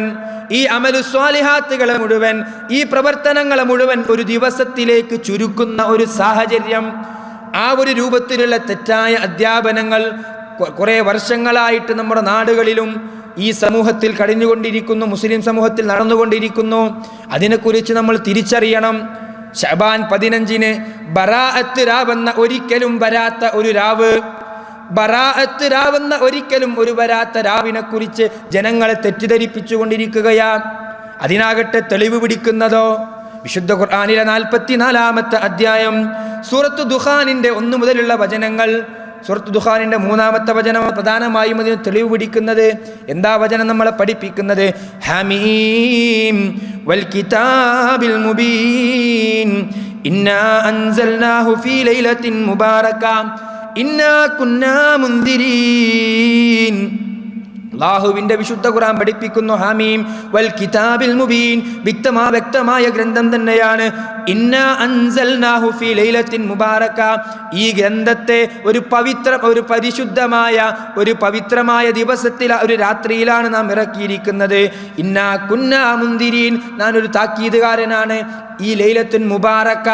ഈ അമലു സ്വാലിഹാത്തുകളെ മുഴുവൻ, ഈ പ്രവർത്തനങ്ങളെ മുഴുവൻ ഒരു ദിവസത്തിലേക്ക് ചുരുക്കുന്ന ഒരു സാഹചര്യം, ആ ഒരു രൂപത്തിലുള്ള തെറ്റായ അധ്യാപനങ്ങൾ കുറേ വർഷങ്ങളായിട്ട് നമ്മുടെ നാടുകളിലും ഈ സമൂഹത്തിൽ കഴിഞ്ഞുകൊണ്ടിരിക്കുന്നു, മുസ്ലിം സമൂഹത്തിൽ നടന്നുകൊണ്ടിരിക്കുന്നു. അതിനെക്കുറിച്ച് നമ്മൾ തിരിച്ചറിയണം. ശഅബാൻ 15 ബറാഅത്ത് രാവെന്ന ഒരിക്കലും വരാത്ത ഒരു രാവ്, ബറാഅത്ത് രാവെന്ന ഒരിക്കലും ഒരു വരാത്ത രാവിനെ കുറിച്ച് ജനങ്ങളെ തെറ്റിദ്ധരിപ്പിച്ചുകൊണ്ടിരിക്കുകയാ. അതിനാകട്ടെ തെളിവ് പിടിക്കുന്നതോ വിശുദ്ധ ഖുർആനിലെ 44-ാമത്തെ അധ്യായം സൂറത്ത് ദുഖാനിന്റെ 1 മുതലുള്ള വചനങ്ങൾ. സൂറത്ത് ദുഖാനിന്റെ 3-ാമത്തെ വചനം പ്രധാനമായും അതിന് തെളിവ് പിടിക്കുന്നത്. എന്താ വചനം നമ്മളെ പഠിപ്പിക്കുന്നത്? ഹമീം വൽ കിതാബിൽ മുബീൻ ഇന്നാ അൻസൽനാഹു ഫീ ലൈലത്തിൻ മുബാറക ഇന്നാ കുന്നാ മുൻദിരീൻ. അല്ലാഹുവിന്റെ വിശുദ്ധ ഖുർആൻ പഠിപ്പിക്കുന്നു, ഹമീം വൽ കിതാബിൽ മുബീൻ, വ്യക്തമായ ഗ്രന്ഥം തന്നെയാണ്. ഇന്നാ അൻസൽനാഹു ഫീ ലൈലത്തിൻ മുബാറക, ഈ ഗ്രന്ഥത്തെ ഒരു പവിത്രമായ ദിവസത്തിൽ, ഒരു രാത്രിയിലാണ് നാം ഇറക്കിയിരിക്കുന്നത്. ഇന്നാ കുന്നാ മുൻദിരീൻ, ഞാൻ ഒരു താക്കീതുകാരനാണ്. ഈ ലൈലത്തുൻ മുബാറക,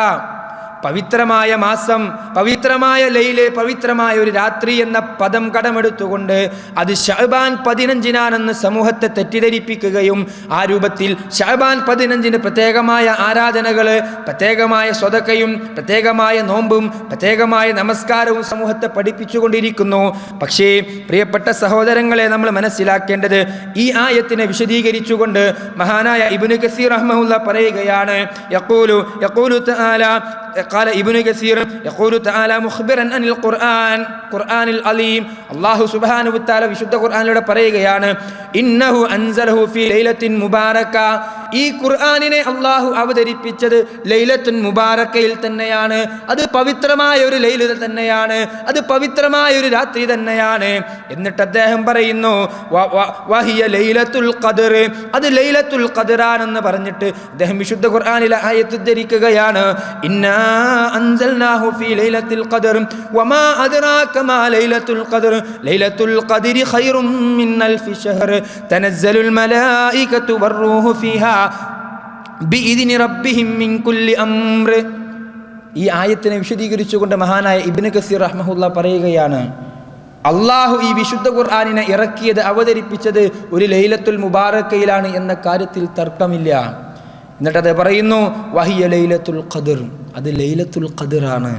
പവിത്രമായ മാസം, പവിത്രമായ ലൈല്, പവിത്രമായ ഒരു രാത്രി എന്ന പദം കടമെടുത്തുകൊണ്ട് അത് ശഅബാൻ 15 സമൂഹത്തെ തെറ്റിദ്ധരിപ്പിക്കുകയും ആ രൂപത്തിൽ ശഅബാൻ 15 പ്രത്യേകമായ ആരാധനകൾ, പ്രത്യേകമായ സ്വതക്കയും, പ്രത്യേകമായ നോമ്പും, പ്രത്യേകമായ നമസ്കാരവും സമൂഹത്തെ പഠിപ്പിച്ചുകൊണ്ടിരിക്കുന്നു. പക്ഷേ പ്രിയപ്പെട്ട സഹോദരങ്ങളെ, നമ്മൾ മനസ്സിലാക്കേണ്ടത് ഈ ആയത്തിനെ വിശദീകരിച്ചുകൊണ്ട് മഹാനായ ഇബ്നു കസീർ റഹ്മഹുല്ലാഹ് പറയുകയാണ്, യഖൂലു തആല قال ابن كثير يقول تعالى مخبرا عن القرآن العظيم. അല്ലാഹു സുബ്ഹാനഹു വ തആല വിശുദ്ധ ഖുർആനിലൂടെ പറയുകയാണ്, ഇന്നഹു അൻസലഹു ഫീ ലൈലത്തിൻ മുബാറക, ഈ ഖുർആനിനെ അല്ലാഹു അവതരിപ്പിച്ചത് ലൈലത്തുൻ മുബാറകയിൽ തന്നെയാണ്. അത് പവിത്രമായ ഒരു ലൈല തന്നെയാണ്, അത് പവിത്രമായ ഒരു രാത്രി തന്നെയാണ്. എന്നിട്ട് അദ്ദേഹം പറയുന്നു, വഹിയ ലൈലത്തുൽ ഖദർ, അത് ലൈലത്തുൽ ഖദറാണെന്ന് പറഞ്ഞിട്ട് അദ്ദേഹം വിശുദ്ധ ഖുർആനിലെ ആയത്ത് ഉദ്ധരിക്കുകയാണ്, ഇന്നാ അൻസൽനാഹു ഫീ ലൈലത്തിൽ ഖദർ വമാ അദ്റാക മാ ലൈലത്തുൽ ഖദർ ലൈലത്തുൽ ഖദരി ഖൈറും മിൻ അൽഫി ശഹർ തനസ്സലുൽ മലായികതു വറൂഹു ഫീഹാ ബിഇദ്നി റബ്ബിഹിം മിൻ കുല്ലി അംർ. ഈ ആയത്തിനെ വിശദീകരിച്ചുകൊണ്ട് മഹാനായ ഇബ്നു കസീർ റഹ്മഹുല്ലാഹ് പറയുകയാണ്, അള്ളാഹു ഈ വിശുദ്ധ ഖുർആനിനെ ഇറക്കിയത്, അവതരിപ്പിച്ചത് ഒരു ലൈലത്തുൽ മുബാറക്കയിലാണ് എന്ന കാര്യത്തിൽ തർക്കമില്ല. എന്നിട്ട് അത് പറയുന്നു, വഹിയ ലൈലത്തുൽ ഖദർ, അത് ലൈലത്തുൽ ഖദറാണ്,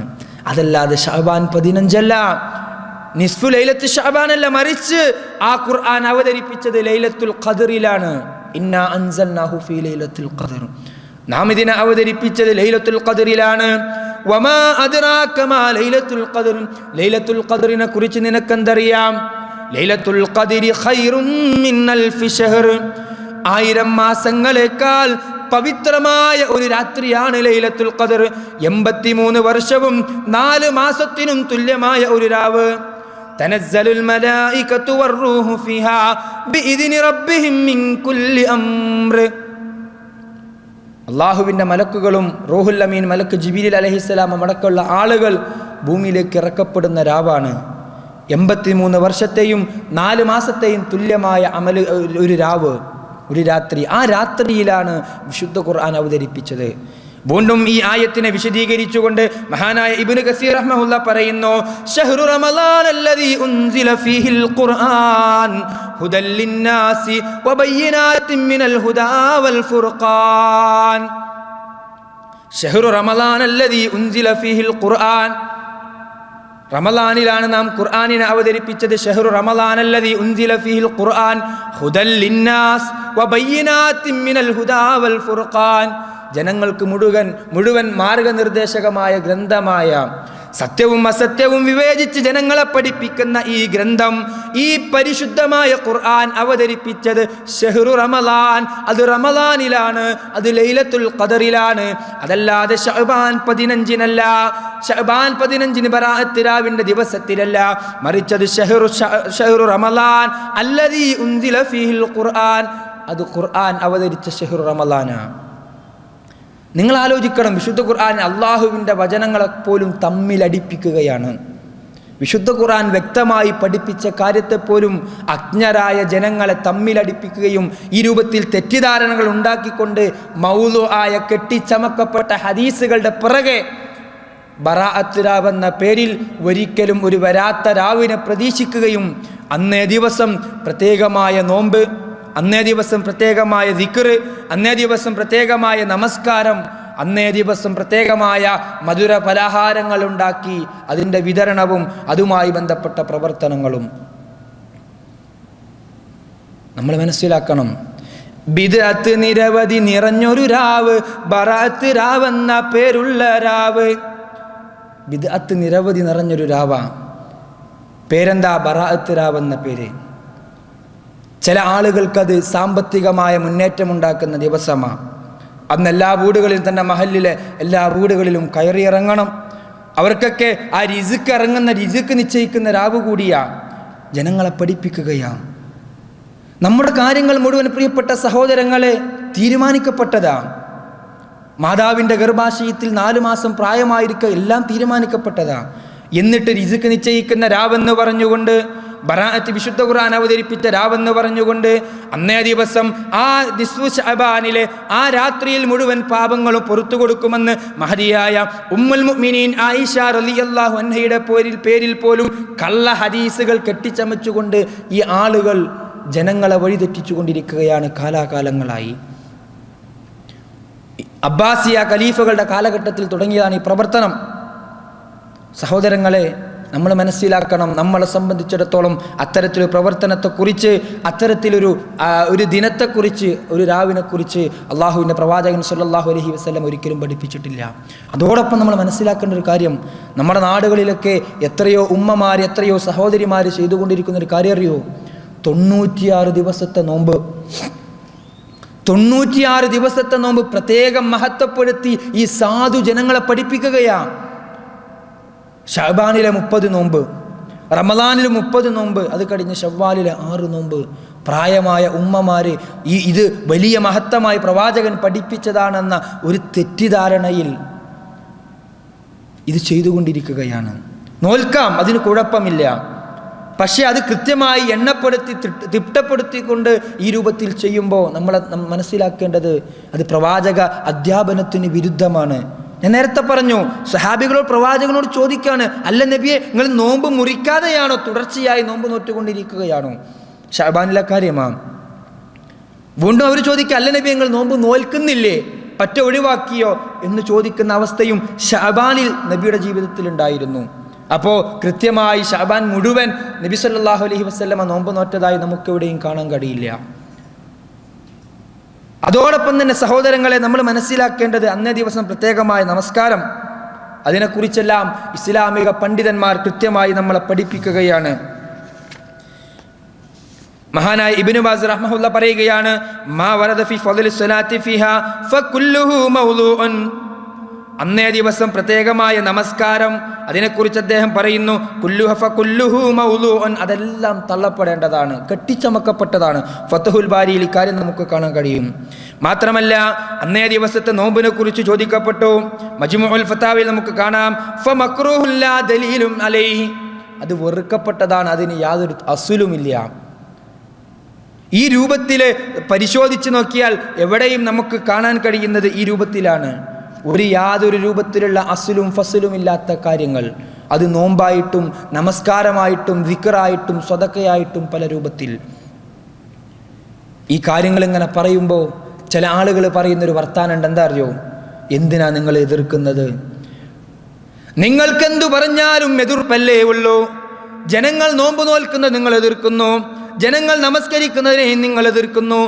അതല്ലാതെ ശഅബാൻ 15 അല്ല, നിസ്ഫു ലൈലത്ത് ശഅബാൻ അല്ല, മറിച്ച് ആ ഖുർആൻ അവതരിപ്പിച്ചത് ലൈലത്തുൽ ഖദറിലാണ്. ഇന്നാ അൻസൽനാഹു ഫീ ലൈലത്തുൽ ഖദർ, നാം ഇതിനെ അവതരിപ്പിച്ചത് ലൈലത്തുൽ ഖദറിലാണ്. വമാ അദ്റാക മാ ലൈലത്തുൽ ഖദർ, ലൈലത്തുൽ ഖദറിനെ കുറിച്ച് നിനക്കെന്തറിയാം? ലൈലത്തുൽ ഖദരി ഖൈറും മിൻ അൽഫി ശഹർ, 1000 മാസങ്ങളേക്കാൾ പവിത്രമായ ഒരു രാത്രിയാണ് ലൈലത്തുൽ ഖദർ. 83 വർഷവും 4 മാസത്തിനും തുല്യമായ ഒരു രാവ്. തനസ്സലുൽ മലായികതു വറൂഹു ഫീഹാ ബിഇദ്നി റബ്ബിഹിം മിൻ കുല്ലി അംർ. അല്ലാഹുവിൻ്റെ മലക്കുകളും റൂഹുൽ അമീൻ മലക്ക് ജിബ്രീൽ അലൈഹിസ്സലാം അടക്കമുള്ള ആളുകൾ ഭൂമിയിലേക്ക് ഇറക്കപ്പെടുന്ന രാവാണ്. 83 വർഷത്തെയും 4 മാസത്തെയും തുല്യമായ ഒരു രാവ്, ഒരു രാത്രി. ആ രാത്രിയിലാണ് വിശുദ്ധ ഖുർആൻ അവതരിപ്പിച്ചത്. വീണ്ടും ഈ ആയത്തിനെ വിശദീകരിച്ചുകൊണ്ട് മഹാനായ ഇബ്നു കസീർ റഹ്മഹുല്ലാഹ് പറയുന്നു, ശഹ്റു റമളാൻ അല്ലദീ ഉൻസില ഫീഹിൽ ഖുർആൻ ഹുദൽ ലിന്നാസി വബയ്യിനാത്തിൻ മിനൽ ഹുദാ വൽ ഫുർഖാൻ. ശഹ്റു റമളാൻ അല്ലദീ ഉൻസില ഫീഹിൽ ഖുർആൻ, റമളാനിലാണ് നാം ഖുർആനിനെ അവതരിപ്പിച്ചത്. ശഹ്റു റമളാൻ അല്ലദീ ഉൻസില ഫീഹിൽ ഖുർആൻ ഹുദൽ ലിന്നാസ് വബയ്യിനാത്തിൻ മിനൽ ഹുദാ വൽ ഫുർഖാൻ. ജനങ്ങൾക്ക് മുഴുവൻ മാർഗനിർദ്ദേശകമായ ഗ്രന്ഥമായ സത്യവും അസത്യവും വിവേചിച്ച് ജനങ്ങളെ പഠിപ്പിക്കുന്ന ഈ ഗ്രന്ഥം, ഈ പരിശുദ്ധമായ ഖുർആൻ അവതരിപ്പിച്ചത് ശഹ്റു റമളാൻ, അത് റമളാനിലാണ്, അത് ലൈലത്തുൽ ഖദറിലാണ്. അതല്ലാതെ ശഅബാൻ 15-നല്ല, ശഅബാൻ 15-ന് ബറാഅത്ത് രാവിന്റെ ദിവസത്തിലല്ല, മറിച്ചത് ശഹ്റു റമളാൻ അല്ലദീ ഉൻസില ഫീഹിൽ ഖുർആൻ, അത് ഖുർആൻ അവതരിച്ച ശഹ്റു റമളാനാണ്. നിങ്ങൾ ആലോചിക്കണം, വിശുദ്ധ ഖുർആൻ അള്ളാഹുവിൻ്റെ വചനങ്ങളെപ്പോലും തമ്മിലടിപ്പിക്കുകയാണ്. വിശുദ്ധ ഖുർആൻ വ്യക്തമായി പഠിപ്പിച്ച കാര്യത്തെപ്പോലും അജ്ഞരായ ജനങ്ങളെ തമ്മിലടിപ്പിക്കുകയും ഈ രൂപത്തിൽ തെറ്റിദ്ധാരണകൾ ഉണ്ടാക്കിക്കൊണ്ട് മൗദൂആയ കെട്ടിച്ചമക്കപ്പെട്ട ഹദീസുകളുടെ പിറകെ ബറാഅത്ത് രാവ് എന്ന പേരിൽ ഒരിക്കലും ഒരു വരാത്ത രാവിനെ പ്രതീക്ഷിക്കുകയും അന്നേ ദിവസം പ്രത്യേകമായ നോമ്പ്, അന്നേ ദിവസം പ്രത്യേകമായ ദിക്ർ, അന്നേ ദിവസം പ്രത്യേകമായ നമസ്കാരം, അന്നേ ദിവസം പ്രത്യേകമായ മധുര പലഹാരങ്ങൾ ഉണ്ടാക്കി അതിൻ്റെ വിതരണവും അതുമായി ബന്ധപ്പെട്ട പ്രവർത്തനങ്ങളും നമ്മൾ മനസ്സിലാക്കണം. ബിദ്അത്ത് നിരവധി നിറഞ്ഞൊരു രാവ്, ബറാഅത്ത് രാവ് എന്ന പേരുള്ള രാവ്. ബിദ്അത്ത് നിരവധി നിറഞ്ഞൊരു രാവാ, പേരെന്താ? ബറാഅത്ത് രാവ് എന്ന പേര്. ചില ആളുകൾക്കത് സാമ്പത്തികമായ മുന്നേറ്റമുണ്ടാക്കുന്ന ദിവസമാണ്. അന്ന് എല്ലാ വീടുകളിലും തന്നെ മഹല്ലിലെ എല്ലാ വീടുകളിലും കയറിയിറങ്ങണം. അവർക്കൊക്കെ ആ റിസ്ക് ഇറങ്ങുന്ന റിസ്ക് നിശ്ചയിക്കുന്ന രാവ് കൂടിയാ, ജനങ്ങളെ പഠിപ്പിക്കുകയാണ്. നമ്മുടെ കാര്യങ്ങൾ മുഴുവൻ പ്രിയപ്പെട്ട സഹോദരങ്ങളെ തീരുമാനിക്കപ്പെട്ടതാ. മാതാവിൻ്റെ ഗർഭാശയത്തിൽ 4 മാസം പ്രായമായിരിക്കുക എല്ലാം തീരുമാനിക്കപ്പെട്ടതാ. എന്നിട്ട് റിസ്ക് നിശ്ചയിക്കുന്ന രാവെന്ന് പറഞ്ഞുകൊണ്ട്, ബറാഅത്ത് വിശുദ്ധ ഖുർആൻ അവതരിപ്പിച്ച രാവെന്ന് പറഞ്ഞുകൊണ്ട് അന്നേ ദിവസം ആ നിസ്ഫു ശഅബാനിലെ ആ രാത്രിയിൽ മുഴുവൻ പാപങ്ങളും പുറത്തു കൊടുക്കുമെന്ന് മഹദിയായ ഉമ്മുൽ മുഅ്മിനീൻ ആയിഷ റളിയല്ലാഹു അൻഹയുടെ പേരിൽ പോലും കള്ള ഹദീസുകൾ കെട്ടിച്ചമച്ചുകൊണ്ട് ഈ ആളുകൾ ജനങ്ങളെ വഴിതെറ്റിച്ചുകൊണ്ടിരിക്കുകയാണ് കാലാകാലങ്ങളായി. അബ്ബാസിയ ഖലീഫകളുടെ കാലഘട്ടത്തിൽ തുടങ്ങിയതാണ് ഈ പ്രവർത്തനം. സഹോദരങ്ങളെ, നമ്മൾ മനസ്സിലാക്കണം, നമ്മളെ സംബന്ധിച്ചിടത്തോളം അത്തരത്തിലൊരു പ്രവർത്തനത്തെക്കുറിച്ച്, അത്തരത്തിലൊരു ദിനത്തെക്കുറിച്ച്, ഒരു രാവിനെക്കുറിച്ച് അള്ളാഹുവിൻ്റെ പ്രവാചകൻ സല്ലല്ലാഹു അലൈഹി വസല്ലം ഒരിക്കലും പഠിപ്പിച്ചിട്ടില്ല. അതോടൊപ്പം നമ്മൾ മനസ്സിലാക്കേണ്ട ഒരു കാര്യം, നമ്മുടെ നാടുകളിലൊക്കെ എത്രയോ ഉമ്മമാർ, എത്രയോ സഹോദരിമാർ ചെയ്തുകൊണ്ടിരിക്കുന്നൊരു കാര്യം അറിയോ? 96 ദിവസത്തെ നോമ്പ്. 96 ദിവസത്തെ നോമ്പ് പ്രത്യേകം മഹത്വപ്പെടുത്തി ഈ സാധു ജനങ്ങളെ പഠിപ്പിക്കുകയാണ്. ഷഅബാനിലെ 30 നോമ്പ്, റമളാനിലെ 30 നോമ്പ്, അത് കഴിഞ്ഞ് ശവ്വാലിലെ 6 നോമ്പ്. പ്രായമായ ഉമ്മമാര് ഇത് വലിയ മഹത്തമായി പ്രവാചകൻ പഠിപ്പിച്ചതാണെന്ന ഒരു തെറ്റിദ്ധാരണയിൽ ഇത് ചെയ്തുകൊണ്ടിരിക്കുകയാണ്. നോൽക്കാം, അതിന് കുഴപ്പമില്ല. പക്ഷേ അത് കൃത്യമായി എണ്ണപ്പെടുത്തി തിട്ടപ്പെടുത്തിക്കൊണ്ട് ഈ രൂപത്തിൽ ചെയ്യുമ്പോൾ നമ്മൾ മനസ്സിലാക്കേണ്ടത് അത് പ്രവാചക അധ്യാപനത്തിന് വിരുദ്ധമാണ്. ഞാൻ നേരത്തെ പറഞ്ഞു, സഹാബികളോട് പ്രവാചകനോട് ചോദിക്കാണ്, അല്ല നബിയെ, നിങ്ങൾ നോമ്പ് മുറിക്കാതെയാണോ തുടർച്ചയായി നോമ്പ് നോറ്റുകൊണ്ടിരിക്കുകയാണോ? ഷഅബാനിലെ കാര്യമാണ്. വീണ്ടും അവർ ചോദിക്കുക, അല്ല നബിയെ, നിങ്ങൾ നോമ്പ് നോൽക്കുന്നില്ലേ, പറ്റ ഒഴിവാക്കിയോ എന്ന് ചോദിക്കുന്ന അവസ്ഥയും ഷഅബാനിൽ നബിയുടെ ജീവിതത്തിൽ ഉണ്ടായിരുന്നു. അപ്പോൾ കൃത്യമായി ഷഅബാൻ മുഴുവൻ നബി സല്ലല്ലാഹു അലൈഹി വസല്ലമ നോമ്പ് നോറ്റതായി നമുക്കെവിടെയും കാണാൻ കഴിയില്ല. അതോടൊപ്പം തന്നെ സഹോദരങ്ങളെ, നമ്മൾ മനസ്സിലാക്കേണ്ടത് അന്നേ ദിവസം പ്രത്യേകമായ നമസ്കാരം, അതിനെക്കുറിച്ചെല്ലാം ഇസ്ലാമിക പണ്ഡിതന്മാർ കൃത്യമായി നമ്മളെ പഠിപ്പിക്കുകയാണ്. മഹാനായ ഇബ്നു ബാസ് റഹ്മഹുല്ലാഹ് പറയുകയാണ്, മാ വറദ ഫി ഫളലി സ്വലാത്തി ഫിഹാ ഫകുല്ലുഹു മൗളൂഉൻ. അന്നേ ദിവസം പ്രത്യേകമായ നമസ്കാരം, അതിനെക്കുറിച്ച് അദ്ദേഹം പറയുന്നു, കുല്ലുഹു മൗളൂഉൻ, അതെല്ലാം തള്ളപ്പെടേണ്ടതാണ്, കെട്ടിച്ചമക്കപ്പെട്ടതാണ്. ഫത്ഹുൽ ബാരിയിൽ ഇക്കാര്യം നമുക്ക് കാണാൻ കഴിയും. മാത്രമല്ല, അന്നേ ദിവസത്തെ നോമ്പിനെ കുറിച്ച് ചോദിക്കപ്പെട്ടു. മജ്മുഉൽ ഫതാവയിൽ നമുക്ക് കാണാം, ഫമക്റൂഹുൻ ലാ ദലീലും അലൈഹി, അത് വെറുക്കപ്പെട്ടതാണ്, അതിന് യാതൊരു അസുലുമില്ല. ഈ രൂപത്തിൽ പരിശോധിച്ച് നോക്കിയാൽ എവിടെയും നമുക്ക് കാണാൻ കഴിയുന്നത് ഈ രൂപത്തിലാണ്. യാതൊരു രൂപത്തിലുള്ള അസ്ലും ഫസ്ലും ഇല്ലാത്ത കാര്യങ്ങൾ, അത് നോമ്പായിട്ടും നമസ്കാരമായിട്ടും ദിക്റായിട്ടും സ്വതക്കയായിട്ടും പല രൂപത്തിൽ. ഈ കാര്യങ്ങൾ ഇങ്ങനെ പറയുമ്പോൾ ചില ആളുകൾ പറയുന്നൊരു വർത്താനുണ്ട്, എന്താ അറിയോ? എന്തിനാ നിങ്ങൾ എതിർക്കുന്നത്? നിങ്ങൾക്കെന്തു പറഞ്ഞാലും എതിർപ്പല്ലേ ഉള്ളൂ. ജനങ്ങൾ നോമ്പ് നോൽക്കുന്നത് നിങ്ങൾ എതിർക്കുന്നു, ജനങ്ങൾ നമസ്കരിക്കുന്നതിനെ നിങ്ങൾ എതിർക്കുന്നു,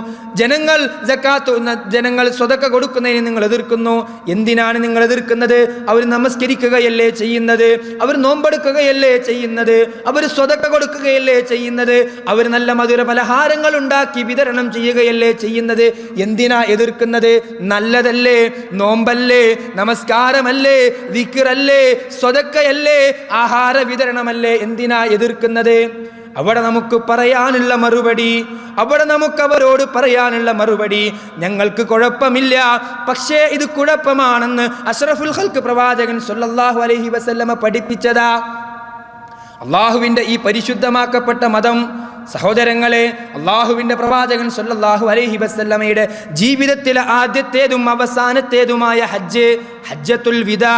ജനങ്ങൾ സ്വതക്ക കൊടുക്കുന്നതിനെ നിങ്ങൾ എതിർക്കുന്നു. എന്തിനാണ് നിങ്ങൾ എതിർക്കുന്നത്? അവർ നമസ്കരിക്കുകയല്ലേ ചെയ്യുന്നത്, അവർ നോമ്പെടുക്കുകയല്ലേ ചെയ്യുന്നത്, അവർ സ്വതക്ക കൊടുക്കുകയല്ലേ ചെയ്യുന്നത്, അവർ നല്ല മധുര പലഹാരങ്ങൾ ഉണ്ടാക്കി വിതരണം ചെയ്യുകയല്ലേ ചെയ്യുന്നത്. എന്തിനാ എതിർക്കുന്നത്? നല്ലതല്ലേ, നോമ്പല്ലേ, നമസ്കാരമല്ലേ, ദിക്റല്ലേ, സ്വതക്കയല്ലേ, ആഹാര വിതരണമല്ലേ, എന്തിനാ എതിർക്കുന്നത്? അവിടെ നമുക്ക് പറയാനുള്ള മറുപടി, അവിടെ നമുക്ക് അവരോട് പറയാനുള്ള മറുപടി, ഞങ്ങൾക്ക് കുഴപ്പമില്ല, പക്ഷേ ഇത് കുഴപ്പമാണെന്ന് അഷ്റഫുൽ ഖൽഖ് പ്രവാചകൻ സല്ലല്ലാഹു അലൈഹി വസല്ലമ പഠിപ്പിച്ചതാ. അള്ളാഹുവിൻ്റെ ഈ പരിശുദ്ധമാക്കപ്പെട്ട മതം, സഹോദരങ്ങളെ, അള്ളാഹുവിൻ്റെ പ്രവാചകൻ സല്ലല്ലാഹു അലൈഹി വസല്ലമയുടെ ജീവിതത്തിലെ ആദ്യത്തേതും അവസാനത്തേതുമായ ഹജ്ജത്തുൽ വിദാ,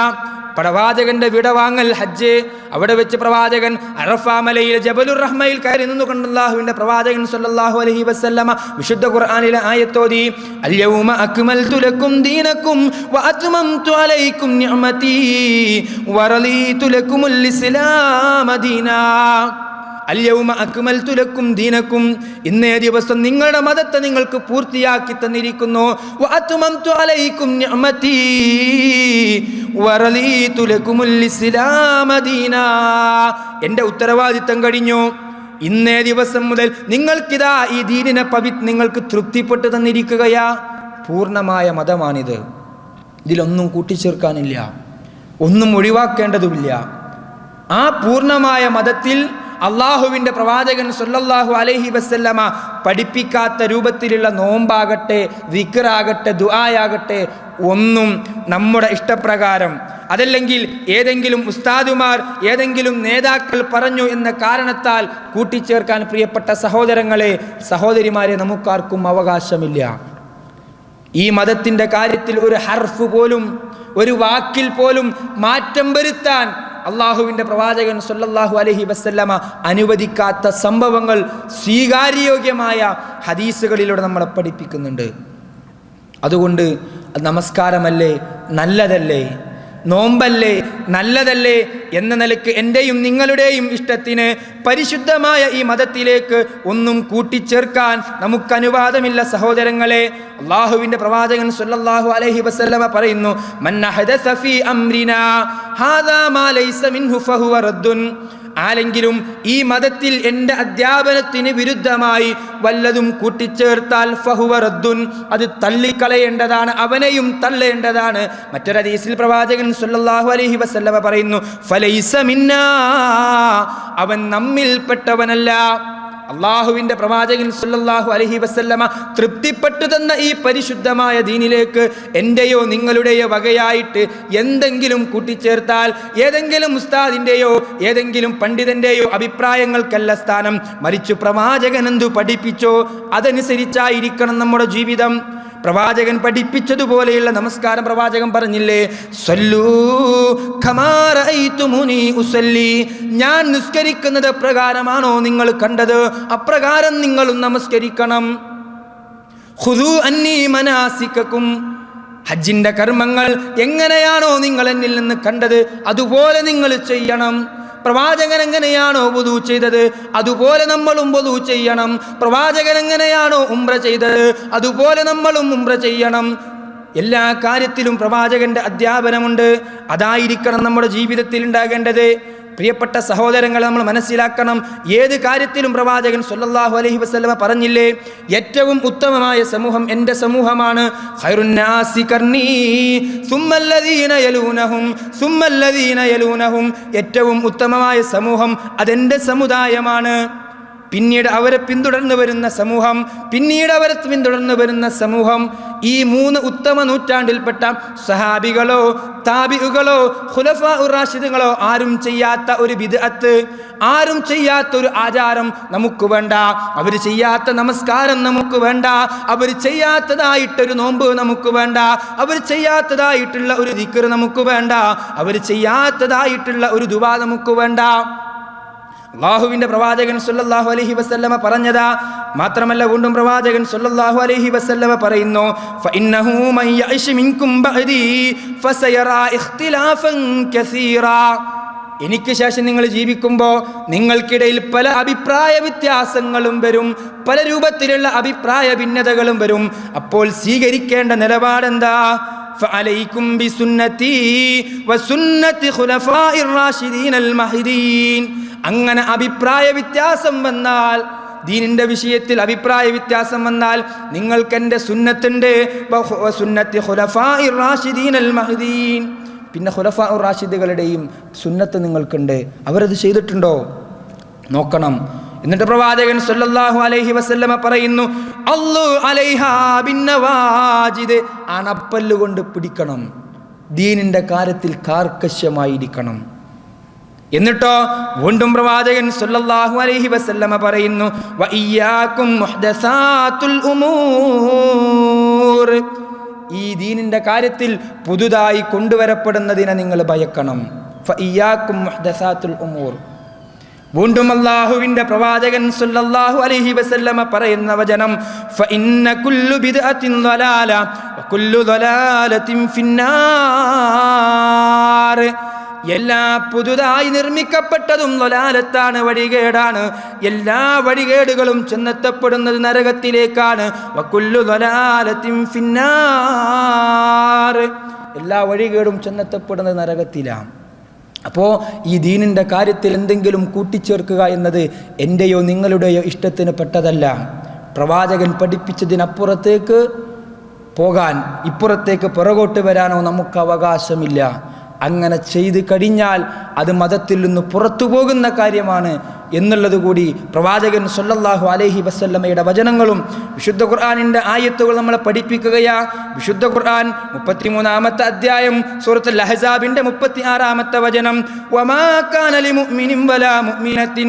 പ്രവാചകന്റെ വിടവാങ്ങൽ ഹജ്ജ്. അവിടെ വെച്ച് പ്രവാചകൻ അറഫാ മലയിൽ ജബലുർ റഹ്മയിൽ കയറി നിന്നുകൊണ്ട് അല്ലാഹുവിന്റെ പ്രവാചകൻ സല്ലല്ലാഹു അലൈഹി വസല്ലമ വിശുദ്ധ ഖുർആനിലെ ആയത്തോതി, അൽയൗമ അക്മൽതു ലക്കും ദീനക്കും വഅത്മംതു അലൈക്കും നിഅമതി വറളീതു ലക്കുമുൽ ഇസ്ലാമ ദീനാ. അൽയൗമ അക്മൽതു ലക്കും ദീനക്കും, ഇന്നേ ദിവസം നിങ്ങളുടെ മതത്തെ നിങ്ങൾക്ക് പൂർത്തിയാക്കി തന്നിരിക്കുന്നു. വഅത്മംതു അലൈക്കും നിഅമതി വറളീതു ലക്കുമുൽ ഇസ്ലാമ ദീനാ, എൻ്റെ ഉത്തരവാദിത്തം കഴിഞ്ഞു. ഇന്നേ ദിവസം മുതൽ നിങ്ങൾക്കിതാ ഈ ദീനിനെ നിങ്ങൾക്ക് തൃപ്തിപ്പെട്ടു തന്നിരിക്കുകയാ. പൂർണ്ണമായ മതമാണിത്. ഇതിലൊന്നും കൂട്ടിച്ചേർക്കാനില്ല, ഒന്നും ഒഴിവാക്കേണ്ടതുമില്ല. ആ പൂർണ്ണമായ മതത്തിൽ അള്ളാഹുവിൻ്റെ പ്രവാചകൻ സല്ലല്ലാഹു അലൈഹി വസല്ലമ പഠിപ്പിക്കാത്ത രൂപത്തിലുള്ള നോമ്പാകട്ടെ, ദിക്റാകട്ടെ, ദുആയാകട്ടെ ഒന്നും നമ്മുടെ ഇഷ്ടപ്രകാരം, അതല്ലെങ്കിൽ ഏതെങ്കിലും ഉസ്താദുമാർ, ഏതെങ്കിലും നേതാക്കൾ പറഞ്ഞു എന്ന കാരണത്താൽ കൂട്ടിച്ചേർക്കാൻ പ്രിയപ്പെട്ട സഹോദരങ്ങളെ, സഹോദരിമാരെ, നമുക്കാർക്കും അവകാശമില്ല. ഈ മതത്തിൻ്റെ കാര്യത്തിൽ ഒരു ഹർഫ് പോലും, ഒരു വാക്കിൽ പോലും മാറ്റം വരുത്താൻ അള്ളാഹുവിൻ്റെ പ്രവാചകൻ സല്ലല്ലാഹു അലൈഹി വസല്ലമ അനുവദിക്കാത്ത സംഭവങ്ങൾ സ്വീകാര്യോഗ്യമായ ഹദീസുകളിലൂടെ നമ്മളെ പഠിപ്പിക്കുന്നുണ്ട്. അതുകൊണ്ട് നമസ്കാരമല്ലേ, നല്ലതല്ലേ, നോമ്പല്ലേ, നല്ലതല്ലേ എന്ന നിലയ്ക്ക് എൻ്റെയും നിങ്ങളുടെയും ഇഷ്ടത്തിന് പരിശുദ്ധമായ ഈ മതത്തിലേക്ക് ഒന്നും കൂട്ടിച്ചേർക്കാൻ നമുക്ക് അനുവാദമില്ല സഹോദരങ്ങളെ. അള്ളാഹുവിൻ്റെ പ്രവാചകൻ സല്ലല്ലാഹു അലൈഹി വസല്ലമ പറയുന്നു, മൻ അഹദസ ഫീ അംരിനാ ഹാദാ മാ ലൈസ മിൻഹു ഫഹുവ റദ്ദുൻ. ആരെങ്കിലും ഈ മതത്തിൽ എൻ്റെ അധ്യാപനത്തിന് വിരുദ്ധമായി വല്ലതും കൂട്ടിച്ചേർത്താൽ ഫഹുവ റദ്ദുൻ, അത് തള്ളിക്കളയേണ്ടതാണ്, അവനെയും തള്ളേണ്ടതാണ്. മറ്റൊരു ഹദീസിൽ പ്രവാചകൻ സല്ലല്ലാഹു അലൈഹി വസല്ലമ പറയുന്നു, ഫലൈസ മിന്നാ, അവൻ നമ്മിൽപ്പെട്ടവനല്ല. അള്ളാഹുവിൻ്റെ പ്രവാചകൻ സല്ലല്ലാഹു അലൈഹി വസല്ലമ തൃപ്തിപ്പെട്ടു തന്ന ഈ പരിശുദ്ധമായ ദീനിലേക്ക് എൻ്റെയോ നിങ്ങളുടെയോ വകയായിട്ട് എന്തെങ്കിലും കൂട്ടിച്ചേർത്താൽ, ഏതെങ്കിലും ഉസ്താദിൻ്റെയോ ഏതെങ്കിലും പണ്ഡിതൻ്റെയോ അഭിപ്രായങ്ങൾക്കല്ല സ്ഥാനം, മറിച്ച് പ്രവാചകൻ എന്തു പഠിപ്പിച്ചോ അതനുസരിച്ചായിരിക്കണം നമ്മുടെ ജീവിതം. പ്രവാചകൻ പഠിപ്പിച്ചതുപോലെയുള്ള നമസ്കാരം പ്രവാചകൻ പറഞ്ഞില്ലേ, സല്ലൂ കമാ റഅയ്തുമുനി ഉസല്ലി, ഞാൻ നിസ്കരിക്കുന്നത് എപ്രകാരമാണോ നിങ്ങൾ കണ്ടത് അപ്രകാരം നിങ്ങളും നമസ്കരിക്കണം. ഖുദൂ അന്നീ മനാസികക്കും, ഹജ്ജിന്റെ കർമ്മങ്ങൾ എങ്ങനെയാണോ നിങ്ങൾ എന്നിൽ നിന്ന് കണ്ടത് അതുപോലെ നിങ്ങൾ ചെയ്യണം. പ്രവാചകൻ എങ്ങനെയാണോ വുദൂ ചെയ്തത് അതുപോലെ നമ്മളും വുദൂ ചെയ്യണം. പ്രവാചകൻ എങ്ങനെയാണോ ഉംറ ചെയ്തത് അതുപോലെ നമ്മളും ഉംറ ചെയ്യണം. എല്ലാ കാര്യത്തിലും പ്രവാചകന്റെ അധ്യാപനമുണ്ട്. അതായിരിക്കണം നമ്മുടെ ജീവിതത്തിൽ ഉണ്ടാകേണ്ടത്. പ്രിയപ്പെട്ട സഹോദരങ്ങളെ, നമ്മൾ മനസ്സിലാക്കണം, ഏത് കാര്യത്തിലും പ്രവാചകൻ സല്ലല്ലാഹു അലൈഹി വസല്ലമ പറഞ്ഞില്ലേ, ഏറ്റവും ഉത്തമമായ സമൂഹം എൻ്റെ സമൂഹമാണ്. ഖൈറുന്നാസി ഖർനീ സുമ്മല്ലദീന യലൂനഹും സുമ്മല്ലദീന യലൂനഹും, ഏറ്റവും ഉത്തമമായ സമൂഹം അതെൻ്റെ സമുദായമാണ്. പിന്നീട് അവരെ പിന്തുടർന്നു വരുന്ന സമൂഹം ഈ 3 ഉത്തമ നൂറ്റാണ്ടിൽപ്പെട്ട സഹാബികളോ താബിഉകളോ ഖുലഫാഉർ റാഷിദുകളോ ആരും ചെയ്യാത്ത ഒരു ബിദ്അത്ത്, ആരും ചെയ്യാത്ത ഒരു ആചാരം നമുക്ക് വേണ്ട. അവർ ചെയ്യാത്ത നമസ്കാരം നമുക്ക് വേണ്ട, അവർ ചെയ്യാത്തതായിട്ടൊരു നോമ്പ് നമുക്ക് വേണ്ട, അവർ ചെയ്യാത്തതായിട്ടുള്ള ഒരു ദിക്ർ നമുക്ക് വേണ്ട, അവർ ചെയ്യാത്തതായിട്ടുള്ള ഒരു ദുആ നമുക്ക് വേണ്ട. അല്ലാഹുവിന്റെ പ്രവാചകൻ സല്ലല്ലാഹു അലൈഹി വസല്ലമ പറഞ്ഞതാ. മാത്രമല്ല വീണ്ടും പ്രവാചകൻ സല്ലല്ലാഹു അലൈഹി വസല്ലമ പറയുന്നു, ഫഇന്നഹു മൻ യഅശ് മിൻകും ബഅദി ഫസയറാ ഇഖ്തിലാഫൻ കസീറാ. എനിക്ക് ശേഷം നിങ്ങൾ ജീവിക്കുമ്പോൾ നിങ്ങൾക്കിടയിൽ പല അഭിപ്രായ വ്യത്യാസങ്ങളും വരും, പല രൂപത്തിലുള്ള അഭിപ്രായ ഭിന്നതകളും വരും. അപ്പോൾ സ്വീകരിക്കേണ്ട നിലപാടെന്താ? ഫഅലൈക്കും ബിസുന്നതി വസുന്നതി ഖുലഫാഇർ റാഷിദീനൽ മഹ്ദിയീൻ. അങ്ങനെ അഭിപ്രായ വ്യത്യാസം വന്നാൽ, ദീനിന്റെ വിഷയത്തിൽ അഭിപ്രായ വ്യത്യാസം വന്നാൽ നിങ്ങൾക്കെൻ്റെ സുന്നത്തുണ്ട്, വസുന്നതി ഖുലഫാഇർ റാഷിദീനൽ മഹ്ദിയീൻ. പിന്നെ ഖുലഫാഉർ റാഷിദുകളുടെയും സുന്നത്ത് നിങ്ങൾക്കുണ്ട്. അവരത് ചെയ്തിട്ടുണ്ടോ നോക്കണം. എന്നിട്ട് പ്രവാചകൻ സല്ലല്ലാഹു അലൈഹി വസല്ലമ പറയുന്നു, അല്ലു അലൈഹാ ബിന്നവാജിദ്. അണപ്പല്ലുകൊണ്ട് പിടിക്കണം, ദീനിന്റെ കാര്യത്തിൽ കാർക്കശ്യമായിരിക്കണം. എന്നിട്ടോ വീണ്ടും പ്രവാചകൻ സല്ലല്ലാഹു അലൈഹി വസല്ലമ പറയുന്നു, വഇയ്യാകും മുഹ്ദസാത്തുൽ ഉമൂർ. ഈ ദീനിന്റെ കാര്യത്തിൽ പുതുതായി കൊണ്ടുവരപ്പെടുന്നതിനെ നിങ്ങൾ ഭയക്കണം. ഫഇയ്യാകും മുഹ്ദസാത്തുൽ ഉമൂർ. വീണ്ടും അല്ലാഹുവിന്റെ പ്രവാചകൻ സല്ലല്ലാഹു അലൈഹി വസല്ലമ പറയുന്ന വചനം, ഫഇന്ന കുല്ലു ബിദ്അത്തിൻ ളലാല വകുല്ലു ളലാലത്തിൻ ഫിന്നാർ. എല്ലാ പുതുതായി നിർമ്മിക്കപ്പെട്ടതും ളലാലത്താണ്, വഴികേടാണ്. എല്ലാ വഴികേടുകളും ചെന്നെത്തപ്പെടുന്നത് നരകത്തിലേക്കാണ്. വകുല്ലു ളലാലത്തിൻ ഫിന്നാർ. എല്ലാ വഴികേടും ചെന്നെത്തപ്പെടുന്നത് നരകത്തിലാണ്. അപ്പോൾ ഈ ദീനിൻ്റെ കാര്യത്തിൽ എന്തെങ്കിലും കൂട്ടിച്ചേർക്കുക എന്നത് എൻ്റെയോ നിങ്ങളുടെയോ ഇഷ്ടത്തിന് പെട്ടതല്ല. പ്രവാചകൻ പഠിപ്പിച്ചതിനപ്പുറത്തേക്ക് പോകാൻ, ഇപ്പുറത്തേക്ക് പുറകോട്ട് വരാനോ നമുക്ക് അവകാശമില്ല. അങ്ങനെ ചെയ്ത് കഴിഞ്ഞാൽ അത് മതത്തിൽ നിന്ന് പുറത്തു പോകുന്ന കാര്യമാണ് എന്നുള്ളത് കൂടി പ്രവാചകൻ സല്ലല്ലാഹു അലൈഹി വസല്ലമയുടെ വചനങ്ങളും വിശുദ്ധ ഖുർആനിൻ്റെ ആയത്തുകൾ നമ്മളെ പഠിപ്പിക്കുകയാ. വിശുദ്ധ ഖുർആൻ 33-ാമത്തെ അധ്യായം സൂറത്തുൽ അഹ്സാബിന്റെ 36-ാമത്തെ വചനം, വമാ കാന ലിമുഅ്മിനിൻ വലാ മുഅ്മിനത്തിൻ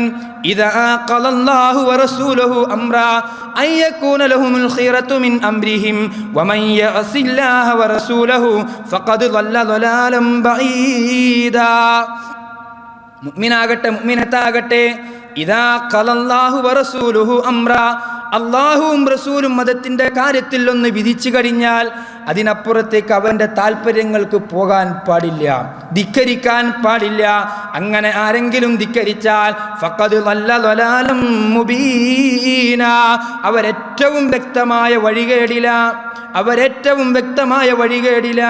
ഇദാ ഖലല്ലാഹു വറസൂലുഹു അംറാ അൻ യകൂന ലഹുമുൽ ഖിറതു മിൻ അംരിഹിം വമൻ യഅസില്ലാഹ വറസൂലുഹു ഫഖദ് ളല്ല ളലാലൻ ബഈദാ. മുഅ്മിനാകട്ടെ മുഅ്മിനത്താകട്ടെ, ഇദാ ഖലല്ലാഹു വറസൂലുഹു അംറാ, അല്ലാഹുവും റസൂലും മതത്തിന്റെ കാര്യത്തിൽ ഒന്ന് വിധിച്ചു കഴിഞ്ഞാൽ അതിനപ്പുറത്തേക്ക് അവന്റെ താല്പര്യങ്ങൾക്ക് പോകാൻ പാടില്ല, ധിക്കരിക്കാൻ പാടില്ല. അങ്ങനെ ആരെങ്കിലും ധിക്കരിച്ചാൽ ഫഖദ് ളല്ല ളലാലൻ മുബീന, അവരേറ്റവും വ്യക്തമായ വഴികേടില.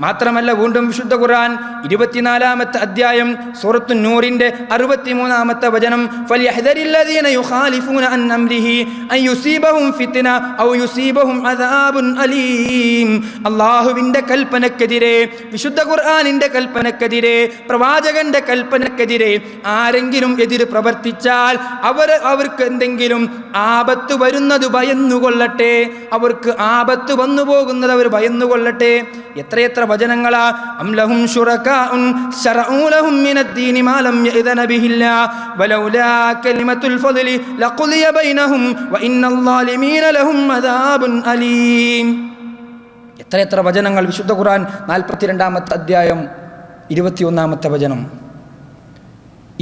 മാത്രമല്ല വീണ്ടും വിശുദ്ധ ഖുർആൻ 24-ാമത്തെ അധ്യായം സൂറത്തുൻ നൂറിന്റെ 63-ാമത്തെ വചനം, ഫൽയഹ്ദരില്ലദീന യുഖാലിഫൂന അൻ അംരിഹി അൻ യുസീബഹും ഫിത്ന ഔ യുസീബഹും അദാബുൻ അലീം. അല്ലാഹുവിന്റെ കൽപ്പനക്കെതിരെ, വിശുദ്ധ ഖുർആനിന്റെ കൽപ്പനക്കെതിരെ, പ്രവാചകന്റെ കൽപ്പനക്കെതിരെ ആരെങ്കിലും എതിര് പ്രവർത്തിച്ചാൽ അവർക്ക് എന്തെങ്കിലും ആപത്ത് വരുന്നത് ഭയന്നുകൊള്ളട്ടെ, അവർക്ക് ആപത്ത് വന്നു പോകുന്നത് അവർ ഭയന്നുകൊള്ളട്ടെ. എത്രയെത്ര വചനങ്ങളാ! അം ലഹും ശുറകാഉൻ ശറഉ ലഹും മിനദ്ദീനി മാ ലം യഅ്ദന ബിഹില്ലാ വലൗലാ കലിമത്തുൽ ഫദ്ലി ലഖുദിയ ബൈനഹും വഇന്നൽ ളാലിമീന ലഹും അദാബുൻ അലീം. എത്രയെത്ര വചനങ്ങൾ! വിശുദ്ധ ഖുർആൻ 42-ാമത്തെ അധ്യായം 21-ാമത്തെ വചനം.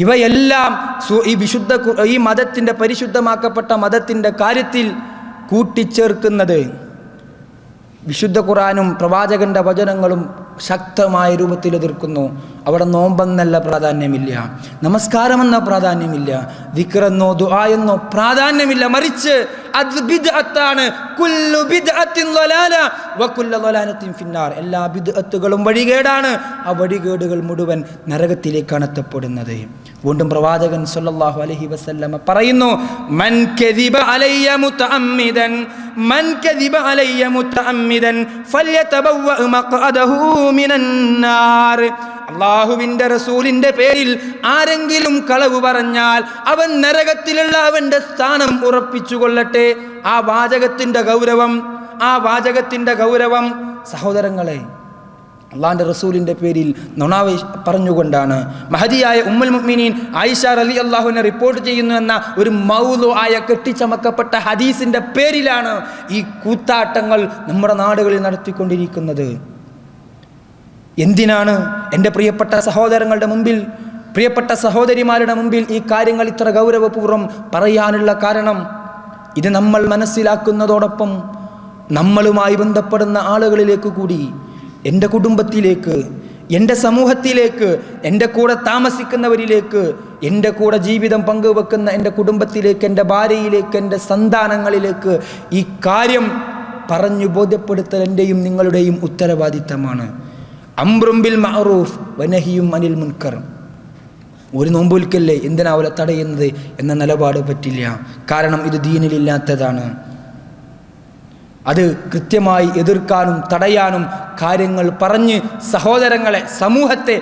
ഇവയെല്ലാം ഈ മതത്തിന്റെ, പരിശുദ്ധമാക്കപ്പെട്ട മതത്തിന്റെ കാര്യത്തിൽ കൂട്ടിച്ചേർക്കുന്നത് വിശുദ്ധ ഖുർആനും പ്രവാചകന്റെ വചനങ്ങളും ശക്തമായ രൂപത്തിൽ എതിർക്കുന്നു. അവിടെ നോമ്പെന്നല്ല പ്രാധാന്യമില്ല, നമസ്കാരമെന്ന പ്രാധാന്യമില്ല, ദിക്റെന്നോ ദുആയെന്നോ പ്രാധാന്യമില്ല. മറിച്ച് അത് ബിദ്അത്താണ്. കുല്ലു ബിദ്അത്തിൻ ളലാല വകുല്ലു ളലാലത്തിൻ ഫിന്നാർ. എല്ലാ ബിദ്അത്തുകളും വഴികേടാണ്. ആ വഴികേടുകൾ മുഴുവൻ നരകത്തിലേക്കാണ് എത്തപ്പെടുന്നത്. വീണ്ടും പ്രവാചകൻ സല്ലല്ലാഹു അലൈഹി വസല്ലമ പറയുന്നു, മൻ കദിബ അലയ്യ മുതഅമ്മിദൻ ഫല്യതബവ്വ മഖഅദഹു മിനൻ നാർ. അള്ളാഹുവിന്റെ റസൂലിന്റെ പേരിൽ ആരെങ്കിലും കളവ് പറഞ്ഞാൽ അവൻ നരകത്തിലുള്ള അവന്റെ സ്ഥാനം ഉറപ്പിച്ചു കൊള്ളട്ടെ. ആ വാചകത്തിന്റെ ഗൗരവം സഹോദരങ്ങളെ, അള്ളാഹിന്റെ റസൂലിന്റെ പേരിൽ നുണ പറഞ്ഞുകൊണ്ടാണ് മഹദിയായ ഉമ്മുൽ മുഅ്മിനീൻ ആയിഷ റളിയല്ലാഹു അൻഹ റിപ്പോർട്ട് ചെയ്യുന്നു എന്ന ഒരു മൗദൂആയ കെട്ടിച്ചമക്കപ്പെട്ട ഹദീസിന്റെ പേരിലാണ് ഈ കൂത്താട്ടങ്ങൾ നമ്മുടെ നാടുകളിൽ നടത്തിക്കൊണ്ടിരിക്കുന്നത്. എന്തിനാണ് എൻ്റെ പ്രിയപ്പെട്ട സഹോദരങ്ങളുടെ മുമ്പിൽ, പ്രിയപ്പെട്ട സഹോദരിമാരുടെ മുമ്പിൽ ഈ കാര്യങ്ങൾ ഇത്ര ഗൗരവപൂർവ്വം പറയാനുള്ള കാരണം? ഇത് നമ്മൾ മനസ്സിലാക്കുന്നതോടൊപ്പം നമ്മളുമായി ബന്ധപ്പെടുന്ന ആളുകളിലേക്ക് കൂടി, എൻ്റെ കുടുംബത്തിലേക്ക്, എൻ്റെ സമൂഹത്തിലേക്ക്, എൻ്റെ കൂടെ താമസിക്കുന്നവരിലേക്ക്, എൻ്റെ കൂടെ ജീവിതം പങ്കുവെക്കുന്ന എൻ്റെ കുടുംബത്തിലേക്ക്, എൻ്റെ ഭാര്യയിലേക്ക്, എൻ്റെ സന്താനങ്ങളിലേക്ക് ഈ കാര്യം പറഞ്ഞു ബോധ്യപ്പെടുത്തൽ എൻ്റെയും നിങ്ങളുടെയും ഉത്തരവാദിത്തമാണ്. അംറും ബിൽ മഅറൂഫ് വനഹിയും അനിൽ മുൻകർ. ഒരു നോമ്പുൽക്കല്ലേ എന്തിനാ അവരെ തടയുന്നത് എന്ന നിലപാട് പറ്റില്ല. കാരണം ഇത് ദീനിലില്ലാത്തതാണ്. അത് കൃത്യമായി എതിർക്കാനും തടയാനും കാര്യങ്ങൾ പറഞ്ഞ് സഹോദരങ്ങളെ, സമൂഹത്തെ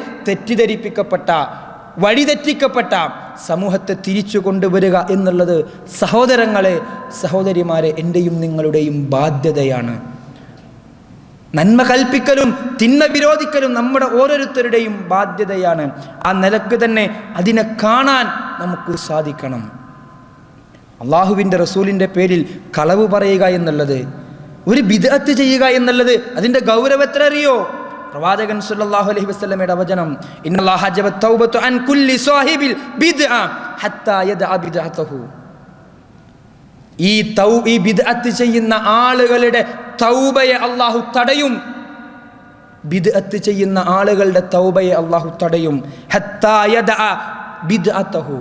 വഴിതെറ്റിക്കപ്പെട്ട സമൂഹത്തെ തിരിച്ചു കൊണ്ടുവരിക എന്നുള്ളത് സഹോദരങ്ങളെ, സഹോദരിമാരെ, എൻ്റെയും നിങ്ങളുടെയും ബാധ്യതയാണ്. നന്മ കൽപ്പിക്കലും തിന്മ വിരോധിക്കലും നമ്മുടെ ഓരോരുത്തരുടെയും ബാധ്യതയാണ്. ആ നിലക്ക് തന്നെ അതിനെ കാണാൻ നമുക്ക് സാധിക്കണം. അള്ളാഹുവിൻ്റെ റസൂലിൻ്റെ പേരിൽ കളവ് പറയുക എന്നുള്ളത്, ഒരു ബിദ്അത്ത് ചെയ്യുക എന്നുള്ളത്, അതിൻ്റെ ഗൗരവം എത്ര അറിയോ? പ്രവാചകൻ സല്ലല്ലാഹു അലൈഹി വസല്ലമയുടെ വചനം, ഇന്നല്ലാഹ ഹജബ തൗബതു അൻ കുല്ലി സാഹിബിൽ ബിദ്അ ഹത്താ യദഅ ബിദ്അതഹു. ഈ ബിദ്അത്ത് ചെയ്യുന്ന ആളുകളുടെ തൗബയെ അല്ലാഹു തടയും. ബിദ്അത്ത് ചെയ്യുന്ന ആളുകളുടെ തൗബയെ അല്ലാഹു തടയും. ഹത്താ യദഅ ബിദ്അതഹു.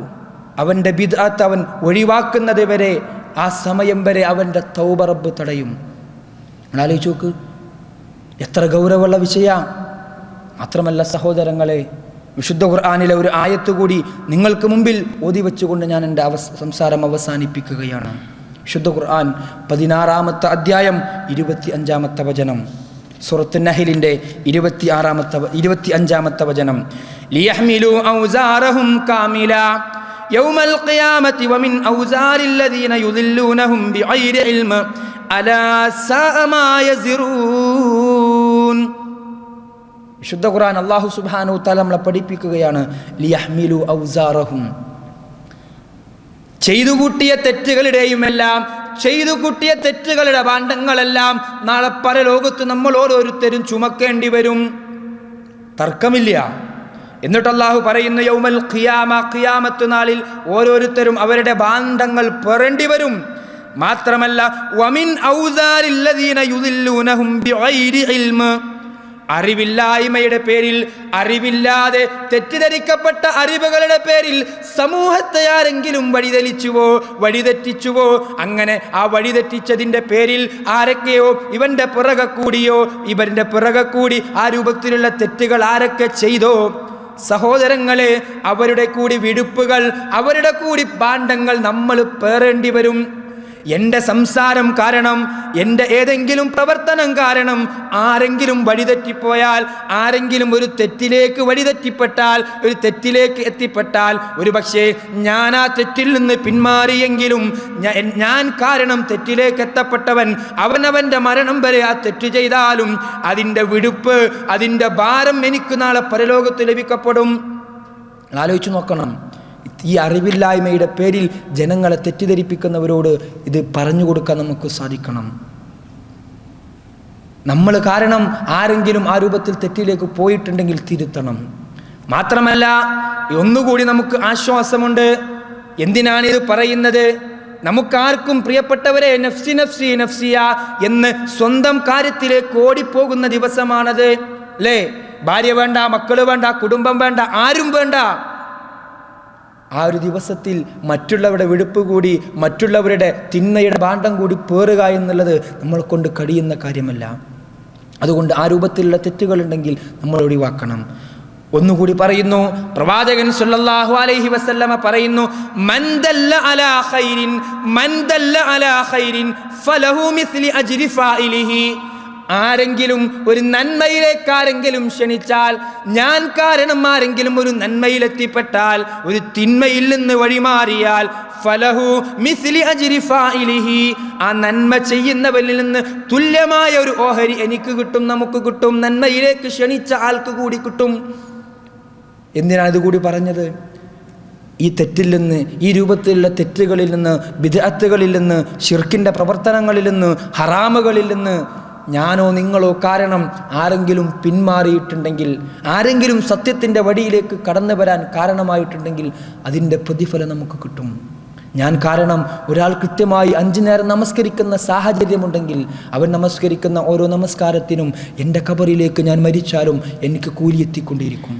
അവൻ്റെ ബിദ്അത്ത് അവൻ ഒഴിവാക്കുന്നത് വരെ, ആ സമയം വരെ അവൻ്റെ തൗബ റബ്ബ് തടയും. ആലോചിച്ച് നോക്ക്, എത്ര ഗൗരവമുള്ള വിഷയ. മാത്രമല്ല സഹോദരങ്ങളെ, വിശുദ്ധ ഖുർആനിലെ ഒരു ആയത്ത് കൂടി നിങ്ങൾക്ക് മുമ്പിൽ ഓതി വെച്ചുകൊണ്ട് ഞാൻ എൻ്റെ സംസാരം അവസാനിപ്പിക്കുകയാണ്. വിശുദ്ധ ഖുർആൻ 16-ാമത്തെ അധ്യായം 25-ാമത്തെ വചനം, സൂറത്തുൻ നഹ്ലിൻ്റെ 25-ാമത്തെ വചനം. ലിയഹ്മിലു ഔസാറഹും കാമില യൗമൽ ഖിയാമത്തി വമിൻ ഔസാരില്ലദീന യുദില്ലൂനഹും ബിഗൈരി ഇൽമ അലാ സാഅ മാ യസിറൂൻ. വിശുദ്ധ ഖുർആൻ അല്ലാഹു സുബ്ഹാനഹു തആല നമ്മളെ പഠിപ്പിക്കുകയാണ്, ലിയഹ്മിലു ഔസാറഹും, ചെയ്തുകൂട്ടിയ തെറ്റുകളുടെ ഭാണ്ഡങ്ങളെല്ലാം നാളെ പരലോകത്ത് നമ്മൾ ഓരോരുത്തരും ചുമക്കേണ്ടി വരും. തർക്കമില്ല. എന്നിട്ട് അല്ലാഹു പറയുന്നു, യൗമൽ ഖിയാമ, ഖിയാമത്ത് നാളിൽ ഓരോരുത്തരും അവരുടെ ഭാണ്ഡങ്ങൾ പേറേണ്ടി വരും. മാത്രമല്ല വമിൻ ഔസാരില്ലദീന യുദില്ലൂനഹും ബിഗൈരി ഇൽമ, അറിവില്ലായ്മയുടെ പേരിൽ, അറിവില്ലാതെ തെറ്റിദ്ധരിക്കപ്പെട്ട അറിവുകളുടെ പേരിൽ സമൂഹത്തെ ആരെങ്കിലും വഴിതെറ്റിച്ചുവോ, അങ്ങനെ ആ വഴിതെറ്റിച്ചതിൻ്റെ പേരിൽ ആരൊക്കെയോ ഇവൻ്റെ പിറകെ കൂടി ആ രൂപത്തിലുള്ള തെറ്റുകൾ ആരൊക്കെ ചെയ്തോ, സഹോദരങ്ങളെ, അവരുടെ കൂടി വിടുപ്പുകൾ, അവരുടെ കൂടി ഭാണ്ഡങ്ങൾ നമ്മൾ പേറേണ്ടി വരും. എൻ്റെ സംസാരം കാരണം, എൻ്റെ ഏതെങ്കിലും പ്രവർത്തനം കാരണം ആരെങ്കിലും വഴിതെറ്റിപ്പോയാൽ, ആരെങ്കിലും ഒരു തെറ്റിലേക്ക് എത്തിപ്പെട്ടാൽ, ഒരു പക്ഷേ ഞാൻ ആ തെറ്റിൽ നിന്ന് പിന്മാറിയെങ്കിലും ഞാൻ കാരണം തെറ്റിലേക്ക് എത്തപ്പെട്ടവൻ അവനവൻ്റെ മരണം വരെ ആ തെറ്റ് ചെയ്താലും അതിൻ്റെ വിടുപ്പ്, അതിൻ്റെ ഭാരം എനിക്ക് നാളെ പരലോകത്ത് ലഭിക്കപ്പെടും. ആലോചിച്ചു നോക്കണം. ഈ അറിവില്ലായ്മയുടെ പേരിൽ ജനങ്ങളെ തെറ്റിദ്ധരിപ്പിക്കുന്നവരോട് ഇത് പറഞ്ഞു കൊടുക്കാൻ നമുക്ക് സാധിക്കണം. നമ്മൾ കാരണം ആരെങ്കിലും ആ രൂപത്തിൽ തെറ്റിലേക്ക് പോയിട്ടുണ്ടെങ്കിൽ തിരുത്തണം. മാത്രമല്ല ഒന്നുകൂടി നമുക്ക് ആശ്വാസമുണ്ട്. എന്തിനാണിത് പറയുന്നത്? നമുക്കാർക്കും പ്രിയപ്പെട്ടവരെ, നഫ്സി നഫ്സി നഫ്സിയ എന്ന് സ്വന്തം കാര്യത്തിലേക്ക് ഓടിപ്പോകുന്ന ദിവസമാണത്, അല്ലേ? ഭാര്യ വേണ്ട, മക്കള് വേണ്ട, കുടുംബം വേണ്ട, ആരും വേണ്ട. ആ ഒരു ദിവസത്തിൽ മറ്റുള്ളവരുടെ വിടുപ്പ് കൂടി, മറ്റുള്ളവരുടെ തിന്മയുടെ ഭാണ്ഡം കൂടി പേറുക എന്നുള്ളത് നമ്മളെ കൊണ്ട് കഴിയുന്ന കാര്യമല്ല. അതുകൊണ്ട് ആ രൂപത്തിലുള്ള തെറ്റുകളുണ്ടെങ്കിൽ നമ്മൾ ഒഴിവാക്കണം. ഒന്നുകൂടി പറയുന്നു, പ്രവാചകൻ സല്ലല്ലാഹു അലൈഹി വസല്ലമ പറയുന്നു, മൻ ദല്ല അലാ ഖൈരിൻ ഫലഹു മിസ്ലി അജ്രി ഫാഇലിഹി. ആരെങ്കിലും ഒരു നന്മയിലേക്ക് ആരെങ്കിലും ക്ഷണിച്ചാൽ, ഞാൻ കാരണം ആരെങ്കിലും ഒരു നന്മയിലെത്തിപ്പെട്ടാൽ, ഒരു തിന്മയിൽ നിന്ന് വഴിമാറിയാൽ, ഫലഹു മിസ്ലി അജ്രി ഫാഇലിഹി, ആ നന്മ ചെയ്യുന്നവരിൽ നിന്ന് തുല്യമായ ഒരു ഓഹരി എനിക്ക് കിട്ടും, നമുക്ക് കിട്ടും. നന്മയിലേക്ക് ക്ഷണിച്ച ആൾക്ക് കൂടി കിട്ടും. എന്തിനാണ് ഇതുകൂടി പറഞ്ഞത്? ഈ തെറ്റിൽ നിന്ന്, ഈ രൂപത്തിലുള്ള തെറ്റുകളിൽ നിന്ന്, ബിദ്അത്തുകളിൽ നിന്ന്, ശിർക്കിൻ്റെ പ്രവർത്തനങ്ങളിൽ നിന്ന്, ഹറാമുകളിൽ നിന്ന് ഞാനോ നിങ്ങളോ കാരണം ആരെങ്കിലും പിന്മാറിയിട്ടുണ്ടെങ്കിൽ, ആരെങ്കിലും സത്യത്തിൻ്റെ വഴിയിലേക്ക് കടന്നു വരാൻ കാരണമായിട്ടുണ്ടെങ്കിൽ അതിൻ്റെ പ്രതിഫലം നമുക്ക് കിട്ടും. ഞാൻ കാരണം ഒരാൾ കൃത്യമായി 5 നേരം നമസ്കരിക്കുന്ന സാഹചര്യമുണ്ടെങ്കിൽ അവൻ നമസ്കരിക്കുന്ന ഓരോ നമസ്കാരത്തിനും എൻ്റെ ഖബറിലേക്ക് ഞാൻ മരിച്ചാലും എനിക്ക് കൂലി എത്തിക്കൊണ്ടിരിക്കും.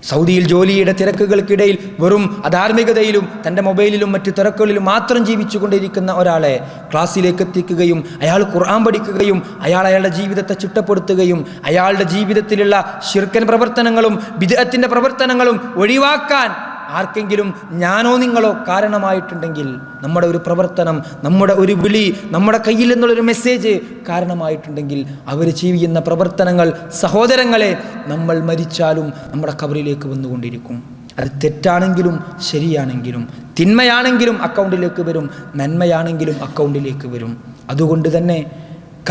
സൗദിയിൽ ജോലിയുടെ തിരക്കുകൾക്കിടയിൽ വെറും അധാർമികതയിലും തൻ്റെ മൊബൈലിലും മറ്റു തിരക്കുകളിലും മാത്രം ജീവിച്ചു കൊണ്ടിരിക്കുന്ന ഒരാളെ ക്ലാസ്സിലേക്ക് എത്തിക്കുകയും അയാൾ ഖുർആൻ പഠിക്കുകയും അയാളുടെ ജീവിതത്തെ ചിട്ടപ്പെടുത്തുകയും അയാളുടെ ജീവിതത്തിലുള്ള ശിർക്കൻ പ്രവർത്തനങ്ങളും ബിദ്അത്തിന്റെ പ്രവർത്തനങ്ങളും ഒഴിവാക്കാൻ ആർക്കെങ്കിലും ഞാനോ നിങ്ങളോ കാരണമായിട്ടുണ്ടെങ്കിൽ, നമ്മുടെ ഒരു പ്രവർത്തനം, നമ്മുടെ ഒരു വിളി, നമ്മുടെ കയ്യിൽ നിന്നുള്ളൊരു മെസ്സേജ് കാരണമായിട്ടുണ്ടെങ്കിൽ അവർ ചെയ്യുന്ന പ്രവർത്തനങ്ങൾ സഹോദരങ്ങളെ നമ്മൾ മരിച്ചാലും നമ്മുടെ ഖബറിലേക്ക് വന്നുകൊണ്ടിരിക്കും. അത് തെറ്റാണെങ്കിലും ശരിയാണെങ്കിലും, തിന്മയാണെങ്കിലും അക്കൗണ്ടിലേക്ക് വരും, നന്മയാണെങ്കിലും അക്കൗണ്ടിലേക്ക് വരും. അതുകൊണ്ട് തന്നെ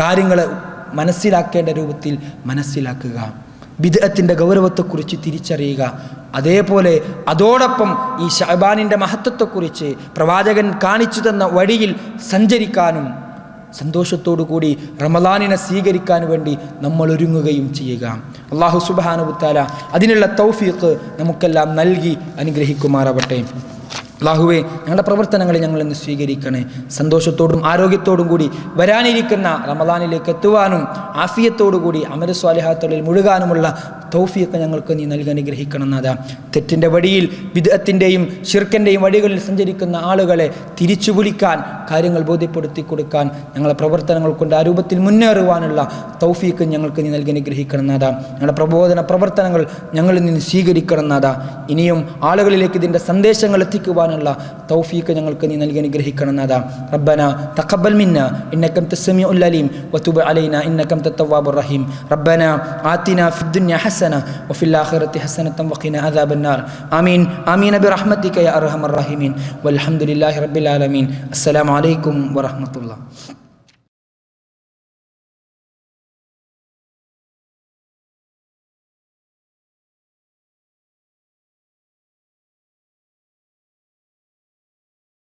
കാര്യങ്ങൾ മനസ്സിലാക്കേണ്ട രൂപത്തിൽ മനസ്സിലാക്കുക, ബിദ്അത്തിന്റെ ഗൗരവത്തെക്കുറിച്ച് തിരിച്ചറിയുക. അതേപോലെ അതോടൊപ്പം ഈ ശഅബാനിൻ്റെ മഹത്വത്തെക്കുറിച്ച് പ്രവാചകൻ കാണിച്ചു തന്ന വഴിയിൽ സഞ്ചരിക്കാനും സന്തോഷത്തോടു കൂടി റമളാനിനെ സ്വീകരിക്കാൻ വേണ്ടി നമ്മൾ ഒരുങ്ങുകയും ചെയ്യുക. അല്ലാഹു സുബ്ഹാനഹു വ തആല അതിനുള്ള തൗഫീഖ് നമുക്കെല്ലാം നൽകി അനുഗ്രഹിക്കുമാറാവട്ടെ. അല്ലാഹുവേ, ഞങ്ങളുടെ പ്രവർത്തനങ്ങളെ ഞങ്ങൾ ഇന്ന് സ്വീകരിക്കണേ. സന്തോഷത്തോടും ആരോഗ്യത്തോടും കൂടി വരാനിരിക്കുന്ന റമളാനിലേക്ക് എത്തുവാനും ആഫിയത്തോടുകൂടി അമല സ്വാലിഹാത്തുകളിൽ മുഴുകാനുമുള്ള തൗഫീഖ് ഞങ്ങൾക്ക് നീ നൽകി അനുഗ്രഹിക്കണം നാഥ. തെറ്റിൻ്റെ വഴിയിൽ ബിദ്അത്തിൻ്റെയും ശിർക്കിൻ്റെയും വഴികളിൽ സഞ്ചരിക്കുന്ന ആളുകളെ തിരിച്ചു വിളിക്കാൻ, കാര്യങ്ങൾ ബോധ്യപ്പെടുത്തി കൊടുക്കാൻ, ഞങ്ങളുടെ പ്രവർത്തനങ്ങൾ കൊണ്ട് ആ രൂപത്തിൽ മുന്നേറുവാനുള്ള തൗഫീഖ് ഞങ്ങൾക്ക് നീ നൽകി അനുഗ്രഹിക്കണം നാഥ. ഞങ്ങളുടെ പ്രബോധന പ്രവർത്തനങ്ങൾ ഞങ്ങളിൽ നിന്ന് സ്വീകരിക്കണം നാഥ. ഇനിയും ആളുകളിലേക്ക് ഇതിൻ്റെ സന്ദേശങ്ങൾ എത്തിക്കുവാനുള്ള തൗഫീഖ് ഞങ്ങൾക്ക് നീ നൽകി അനുഗ്രഹിക്കണം നാഥ. റബ്ബന തഖബ്ബൽ മിന്നാ ഇന്നക അൻതസ് സമീഉൽ അലീം വതുബ് അലൈനാ ഇന്നക അൻതത് തവ്വാബുർ റഹീം. റബ്ബന ആതിനാ ഫിദ് ദുനിയ ഹസന വഫിൽ ആഖിറതി ഹസനത വഖിനാ അദാബൻ നാർ. ആമീൻ ആമീൻ ബിറഹ്മതിക യാ അർഹമർ റഹീമീൻ. വൽഹംദുലില്ലാഹി റബ്ബിൽ ആലമീൻ. അസ്സലാമു അലൈക്കും വറഹ്മത്തുള്ളാഹി.